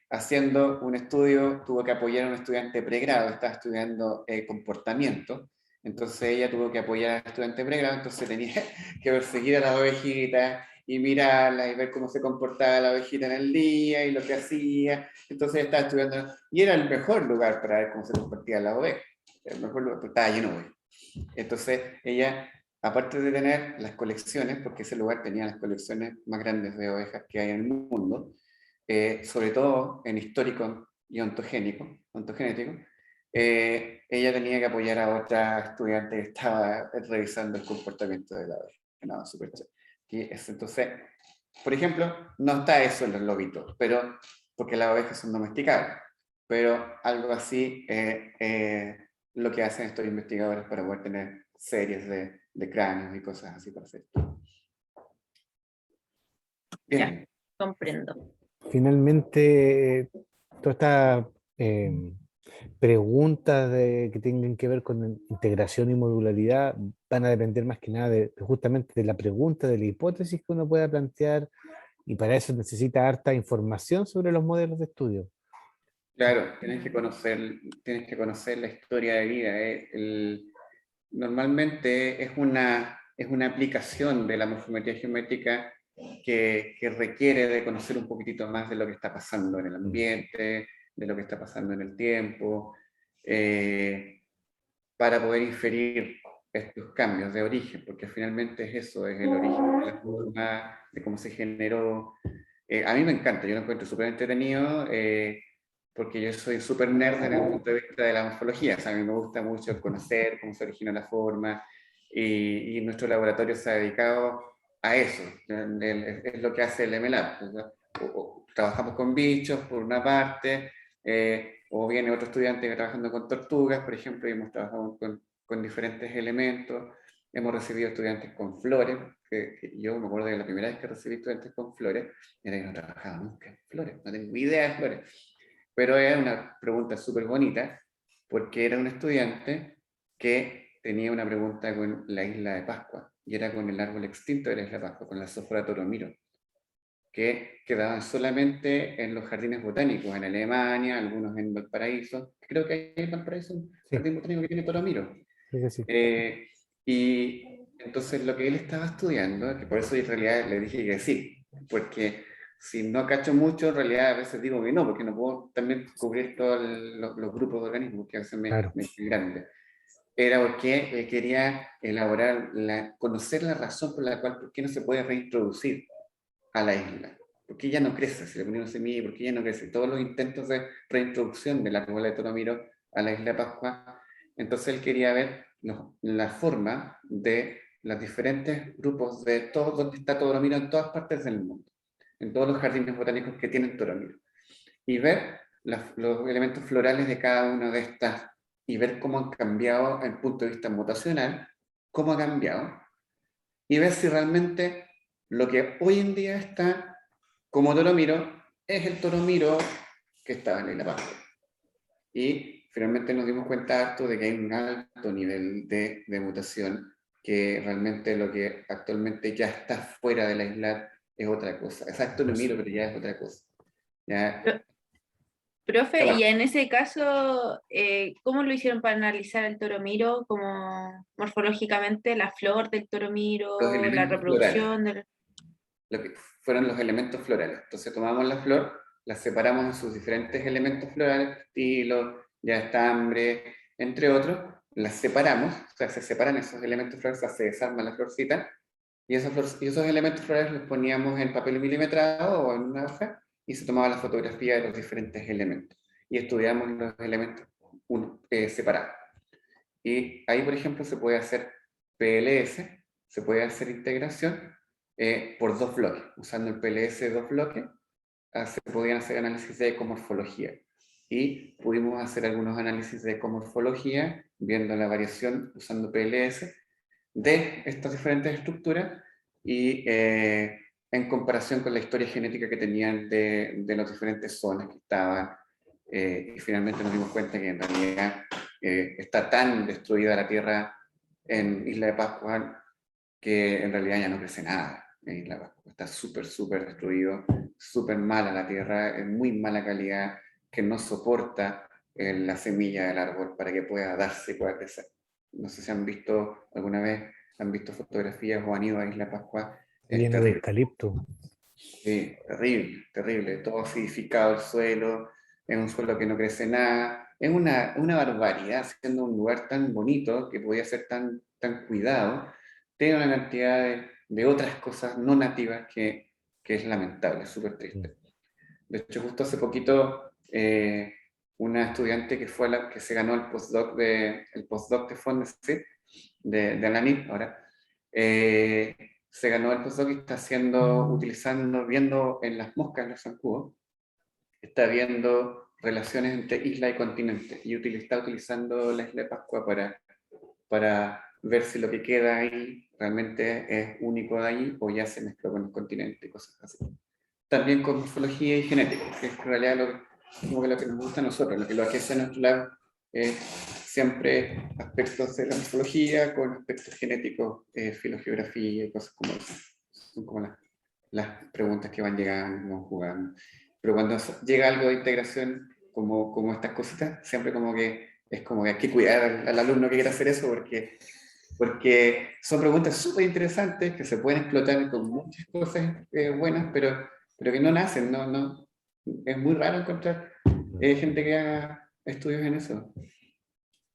haciendo un estudio, tuvo que apoyar a un estudiante de pregrado, estaba estudiando comportamiento, entonces ella tuvo que apoyar al estudiante de pregrado, entonces tenía que perseguir a la ovejita y mirarla y ver cómo se comportaba la ovejita en el día y lo que hacía, entonces estaba estudiando, y era el mejor lugar para ver cómo se comportaba la oveja, el mejor lugar, porque estaba lleno de ovejas. Entonces ella, aparte de tener las colecciones, porque ese lugar tenía las colecciones más grandes de ovejas que hay en el mundo, sobre todo en histórico y ontogenético, ella tenía que apoyar a otra estudiante que estaba revisando el comportamiento de la oveja. No, súper chévere. Entonces, por ejemplo, no está eso en los lobitos, pero porque las ovejas son domesticables, pero algo así lo que hacen estos investigadores para poder tener series de cráneos y cosas así para hacer. Bien. Ya, comprendo. Finalmente, todas estas preguntas que tengan que ver con integración y modularidad van a depender más que nada justamente de la pregunta, de la hipótesis que uno pueda plantear, y para eso necesita harta información sobre los modelos de estudio. Claro, tienes que conocer la historia de vida. Normalmente es una aplicación de la morfometría geométrica que requiere de conocer un poquitito más de lo que está pasando en el ambiente, de lo que está pasando en el tiempo, para poder inferir estos cambios de origen, porque finalmente eso es el origen de la forma, de cómo se generó. A mí me encanta, yo lo encuentro súper entretenido, porque yo soy súper nerd en el punto de vista de la morfología, o sea, a mí me gusta mucho conocer cómo se originó la forma, y nuestro laboratorio se ha dedicado a eso, es lo que hace el MLab. Trabajamos con bichos, por una parte, o viene otro estudiante trabajando con tortugas, por ejemplo, y hemos trabajado con diferentes elementos. Hemos recibido estudiantes con flores, que yo me acuerdo de la primera vez que recibí estudiantes con flores, era que no trabajaba nunca en flores, no tengo idea de flores. Pero era una pregunta súper bonita, porque era un estudiante que tenía una pregunta con la isla de Pascua, y era con el árbol extinto de la isla de Pascua, con la Sophora toromiro, que quedaban solamente en los jardines botánicos, en Alemania, algunos en Valparaíso. Creo que hay en Valparaíso un jardín botánico que tiene toromiro. Sí, sí. Y entonces lo que él estaba estudiando, que por eso en realidad le dije que sí, porque si no cacho mucho, en realidad a veces digo que no, porque no puedo también cubrir todos los grupos de organismos, que a veces me es grande. Era porque quería elaborar, conocer la razón por la cual, por qué no se puede reintroducir a la isla. ¿Por qué ya no crece? Si le ponen una semilla, ¿por qué ya no crece? Todos los intentos de reintroducción de la arbola de Toromiro a la isla de Pascua. Entonces él quería ver la forma de los diferentes grupos de todo, donde está Toromiro en todas partes del mundo, en todos los jardines botánicos que tienen Toromiro. Y ver los elementos florales de cada una de estas y ver cómo han cambiado desde el punto de vista mutacional, cómo ha cambiado, y ver si realmente lo que hoy en día está como toromiro es el toromiro que estaba en la isla Pascua. Y finalmente nos dimos cuenta harto de que hay un alto nivel de mutación, que realmente lo que actualmente ya está fuera de la isla es otra cosa. Es toromiro, pero ya es otra cosa. ¿Ya? Profe, y en ese caso, ¿cómo lo hicieron para analizar el toromiro, como morfológicamente, la flor del toromiro, Los la elementos florales. reproducción del... Lo que fueron los elementos florales. Entonces tomamos la flor, la separamos en sus diferentes elementos florales, estilo, ya estambre, entre otros, las separamos, o sea, se separan esos elementos florales, o sea, se desarma la florcita, y esos elementos florales los poníamos en papel milimetrado o en una hoja, y se tomaba la fotografía de los diferentes elementos. Y estudiamos los elementos separados. Y ahí, por ejemplo, se puede hacer PLS, se puede hacer integración por dos bloques, usando el PLS de dos bloques, se podían hacer análisis de ecomorfología. Y pudimos hacer algunos análisis de ecomorfología, viendo la variación usando PLS de estas diferentes estructuras y en comparación con la historia genética que tenían de las diferentes zonas que estaban. Y finalmente nos dimos cuenta que en realidad está tan destruida la Tierra en Isla de Pascua que en realidad ya no crece nada en Isla de Pascua. Está súper, súper destruido, súper mala la Tierra, en muy mala calidad, que no soporta la semilla del árbol para que pueda darse y pueda crecer. No sé si han visto alguna vez, han visto fotografías o han ido a Isla Pascua. Es Lleno de terrible. eucalipto. Sí, terrible, terrible. Todo acidificado el suelo, es un suelo que no crece nada. Es una barbaridad, siendo un lugar tan bonito, que podía ser tan cuidado, tiene una cantidad de otras cosas no nativas que es lamentable, es súper triste. De hecho, justo hace poquito, una estudiante que fue la que se ganó el postdoc de Fondesit, de Alanit ahora, se ganó el postdoc y está viendo en las moscas, en los zancudos, está viendo relaciones entre isla y continente y está utilizando la isla de Pascua para ver si lo que queda ahí realmente es único de ahí o ya se mezcló con el continente y cosas así. También con morfología y genética, que es en realidad como que lo que nos gusta a nosotros, lo que lo aquece a nuestro lado es siempre aspectos de la morfología con aspectos genéticos, filogeografía y cosas como eso. Son como las preguntas que van llegando, van jugando. Pero cuando llega algo de integración, como estas cositas, siempre como que es como que hay que cuidar al alumno que quiera hacer eso porque son preguntas súper interesantes que se pueden explotar con muchas cosas buenas, pero que no nacen, es muy raro encontrar gente que haga estudios en eso.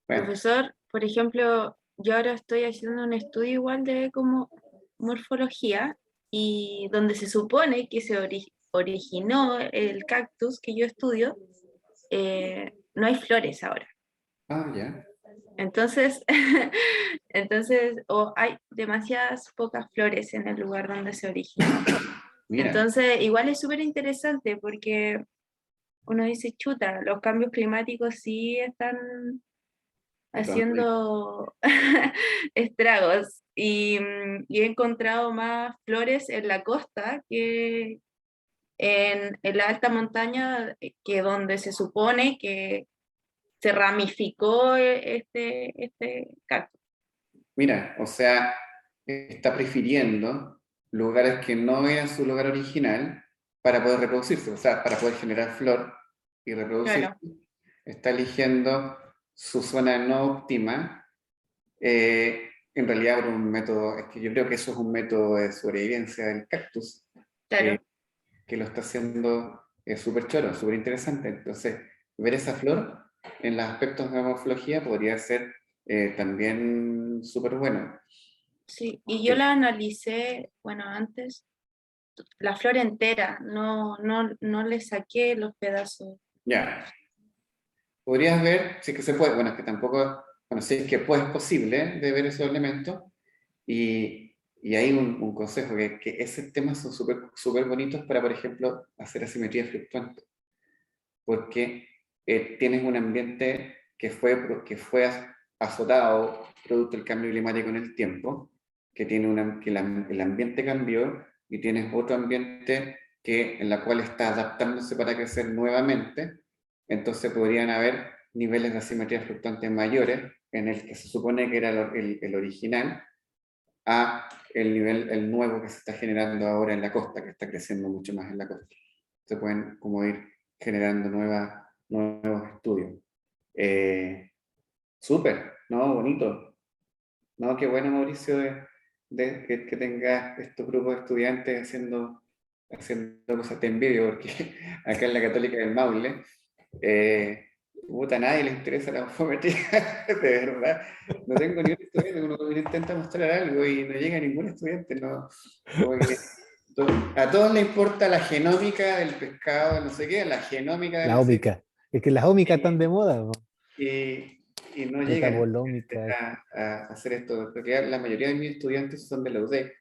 Bueno, Profesor, por ejemplo, yo ahora estoy haciendo un estudio igual de como morfología y donde se supone que se originó el cactus que yo estudio, no hay flores ahora. ya, Entonces, o hay demasiadas pocas flores en el lugar donde se originó. mira, Entonces, igual es súper interesante porque uno dice, chuta, los cambios climáticos sí están entonces, haciendo estragos y he encontrado más flores en la costa que en la alta montaña, que donde se supone que se ramificó este cactus. mira, o sea, está prefiriendo lugares que no eran su lugar original para poder reproducirse, o sea, para poder generar flor y reproducirse. Claro, Está eligiendo su zona no óptima, en realidad por un método, es que yo creo que eso es un método de sobrevivencia del cactus, claro. que lo está haciendo súper choro, súper interesante. Entonces, ver esa flor en los aspectos de morfología podría ser también súper bueno. Sí, y yo la analicé, bueno, antes, la flor entera, no le saqué los pedazos. Ya, podrías ver, si es que se puede, bueno, es que tampoco, bueno, si es que pues es posible de ver esos elementos, y hay un consejo, que esos temas son súper súper bonitos para, por ejemplo, hacer asimetría fluctuante, porque tienes un ambiente que fue azotado producto del cambio climático en el tiempo, que el ambiente cambió y tienes otro ambiente en la cual está adaptándose para crecer nuevamente, entonces podrían haber niveles de asimetría fluctuante mayores en el que se supone que era el original a el nuevo que se está generando ahora en la costa, que está creciendo mucho más en la costa. Se pueden como ir generando nuevos estudios. Súper, ¿no? Bonito. ¿No? Qué bueno, Mauricio, que tengas estos grupos de estudiantes haciendo cosas. Te envidio, porque acá en la Católica del Maule, puta, a nadie le interesa la geometría, de verdad. No tengo ni un estudiante, uno intenta mostrar algo y no llega ningún estudiante, no. Como que a todos les importa la genómica del pescado, no sé qué, la genómica de La no sé ómica. Es que las ómicas están de qué, moda, po. y no llegan Metabolómica. a hacer esto, porque la mayoría de mis estudiantes son de la UDEC,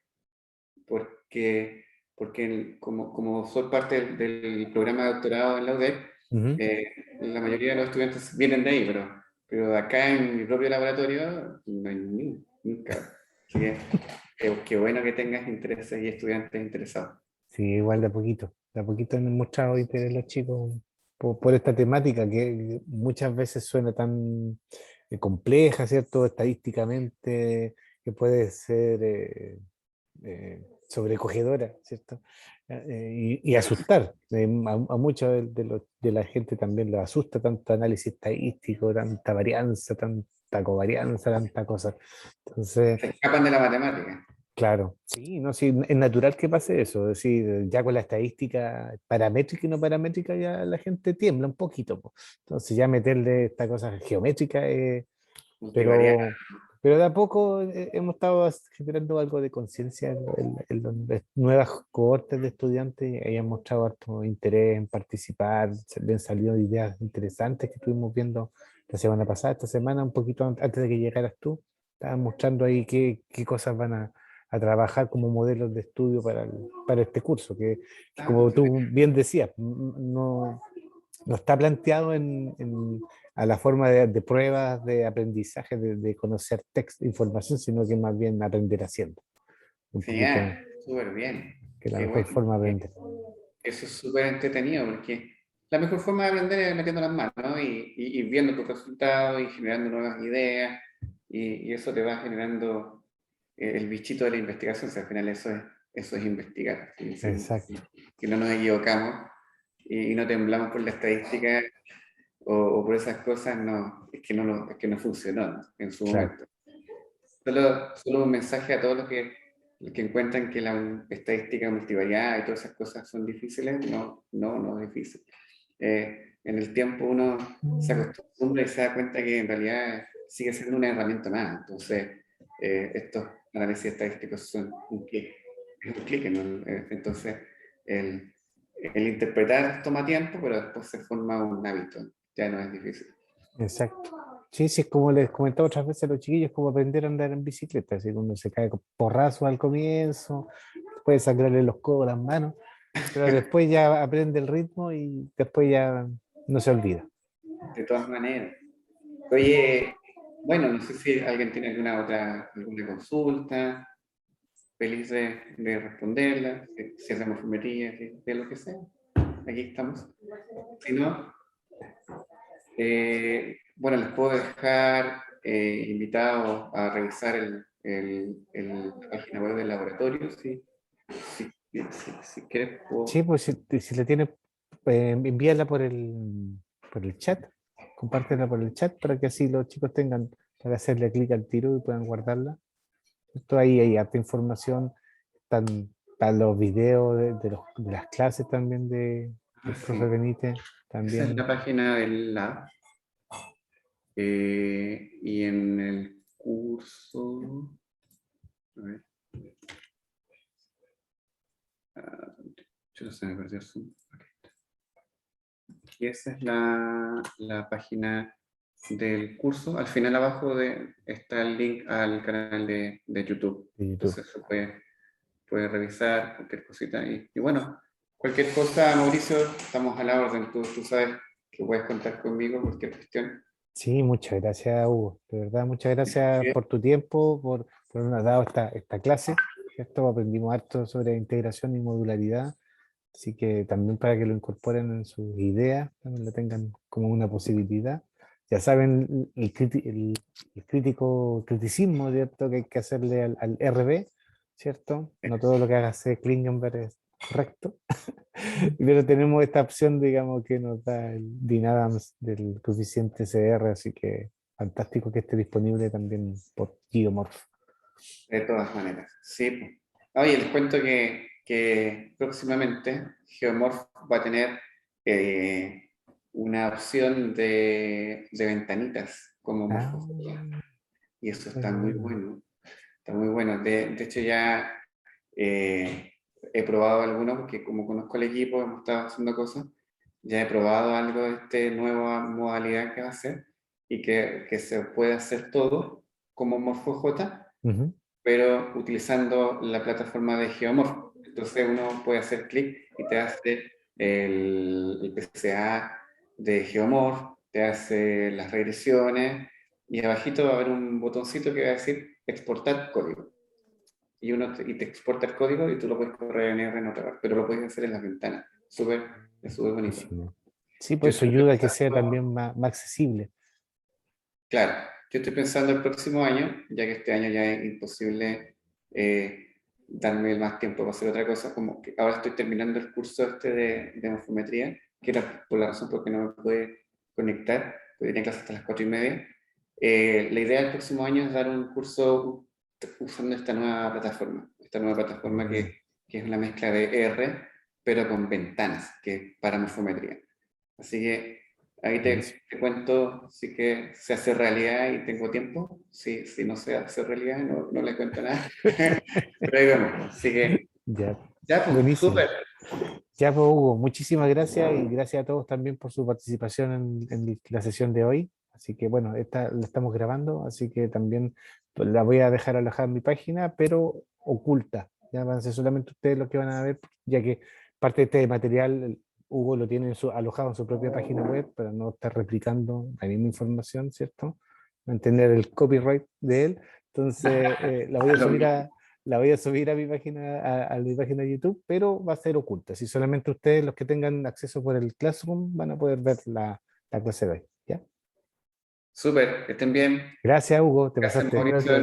porque porque como soy parte del programa de doctorado en la UDEC, Ujú. la mayoría de los estudiantes vienen de ahí, pero acá en mi propio laboratorio no hay nunca. Así que qué bueno que tengas intereses y estudiantes interesados. Sí, igual de a poquito han mostrado interés los chicos por esta temática que muchas veces suena tan compleja, ¿cierto? Estadísticamente, que puede ser sobrecogedora, ¿cierto? Y asustar. A mucha de la gente también le asusta tanto análisis estadístico, tanta varianza, tanta covarianza, tanta cosa. Entonces, Se escapan de la matemática. claro, sí, no, sí, es natural que pase eso. Es decir, ya con la estadística paramétrica y no paramétrica ya la gente tiembla un poquito, po. Entonces ya meterle esta cosa geométrica, Multivariada. pero, pero de a poco hemos estado generando algo de conciencia en las nuevas cohortes de estudiantes y han mostrado harto interés en participar, le han salido ideas interesantes que estuvimos viendo la semana pasada, esta semana, un poquito antes de que llegaras tú, estaban mostrando ahí qué cosas van a trabajar como modelos de estudio para este curso, que Ah, como pues, tú bien decías, no está planteado a la forma de pruebas de aprendizaje, de conocer texto, información, sino que más bien aprender haciendo. Un sí, ah, poquito súper bien. que la Qué mejor bueno. forma de aprender. Eso es súper entretenido porque la mejor forma de aprender es metiendo las manos, ¿no? Y viendo tus resultados y generando nuevas ideas y eso te va generando el bichito de la investigación. O sea, al final eso es investigar. ¿Sí? Exacto, Si no nos equivocamos y no temblamos por la estadística o por esas cosas, no, es que no funcionó, ¿no? En su claro, momento. Solo un mensaje a todos los que encuentran que la estadística multivariada y todas esas cosas son difíciles. No es difícil. En el tiempo uno se acostumbra y se da cuenta que en realidad sigue siendo una herramienta más. Entonces, estos análisis estadísticos son un clic, ¿no? Entonces, el, el interpretar toma tiempo, pero después se forma un hábito. Ya no es difícil. exacto. Sí, sí, es como les comentaba otras veces a los chiquillos, como aprender a andar en bicicleta, así que uno se cae con porrazos al comienzo, puede sangrarle los codos, las manos, pero después ya aprende el ritmo y después ya no se olvida. De todas maneras. Oye, bueno, no sé si alguien tiene alguna consulta, feliz de responderla, si hacemos fumería, de lo que sea. Aquí estamos. Si no, bueno, les puedo dejar invitados a revisar la página web del laboratorio, si quieres, Sí, pues si la tienes, envíala por el chat, compártela por el chat para que así los chicos tengan para hacerle clic al tiro y puedan guardarla. Esto ahí hay harta información, están los videos de las clases también del sí, profe Benítez, esa es también. la página del lab. Y en el curso, a ver, yo se me perdió el Zoom. Y esa es la página del curso. Al final abajo está el link al canal de YouTube. De YouTube. Entonces se puede revisar cualquier cosita. Y bueno, cualquier cosa, Mauricio, estamos a la orden. Tú sabes que puedes contar conmigo, cualquier cuestión. Sí, muchas gracias, Hugo. De verdad, muchas gracias por tu tiempo, por habernos dado esta clase. ¿Cierto? Aprendimos harto sobre integración y modularidad. Así que también para que lo incorporen en sus ideas, también lo tengan como una posibilidad. Ya saben el criticismo, ¿cierto? Que hay que hacerle al RB, ¿cierto? No todo lo que haga C. Klingenberg es correcto. Pero tenemos esta opción, digamos, que nos da el Dean Adams del coeficiente CR, así que fantástico que esté disponible también por Geomorph. De todas maneras, sí. Oye, les cuento que próximamente Geomorph va a tener una opción de ventanitas como Ah, morfología. Y eso está muy bueno. bueno. Está muy bueno. De hecho, ya he probado algunos porque como conozco el equipo, hemos estado haciendo cosas. Ya he probado algo de esta nueva modalidad que va a ser y que se puede hacer todo como MorphoJ, Ujú. pero utilizando la plataforma de Geomorph. Entonces uno puede hacer clic y te hace el PCA de Geomorph, te hace las regresiones y abajito va a haber un botoncito que va a decir exportar código. Y te exporta el código y tú lo puedes correr en R en otra parte, pero lo puedes hacer en las ventanas. Es súper bonito. Sí, Yo pues eso estoy ayuda a que sea pensando- también más accesible. Claro, yo estoy pensando el próximo año, ya que este año ya es imposible darme más tiempo para hacer otra cosa, como que ahora estoy terminando el curso este de morfometría, que era por la razón por que no me pude conectar, porque tenía clases hasta las 4:30. La idea del próximo año es dar un curso usando esta nueva plataforma que es una mezcla de R, pero con ventanas, que es para morfometría. Así que ahí te cuento si que se hace realidad y tengo tiempo. Si no se hace realidad, no le cuento nada. Pero ahí vemos. Así que, Ya, ya, pues, buenísimo. súper. Ya, pues, Hugo, muchísimas gracias y gracias a todos también por su participación en la sesión de hoy. Así que bueno, esta la estamos grabando, así que también pues, la voy a dejar alojada en mi página, pero oculta. Ya van a ser solamente ustedes los que van a ver, ya que parte de este material Hugo lo tiene alojado en su propia página web para no estar replicando la misma información, ¿cierto? Mantener el copyright de él. Entonces, la voy a Lo subir mismo. la voy a subir a mi página, a mi página de YouTube, pero va a ser oculta. Si solamente ustedes, los que tengan acceso por el Classroom, van a poder ver la clase de hoy. ¿Ya? Súper, que estén bien. Gracias, Hugo, te Gracias, pasaste. Mauricio.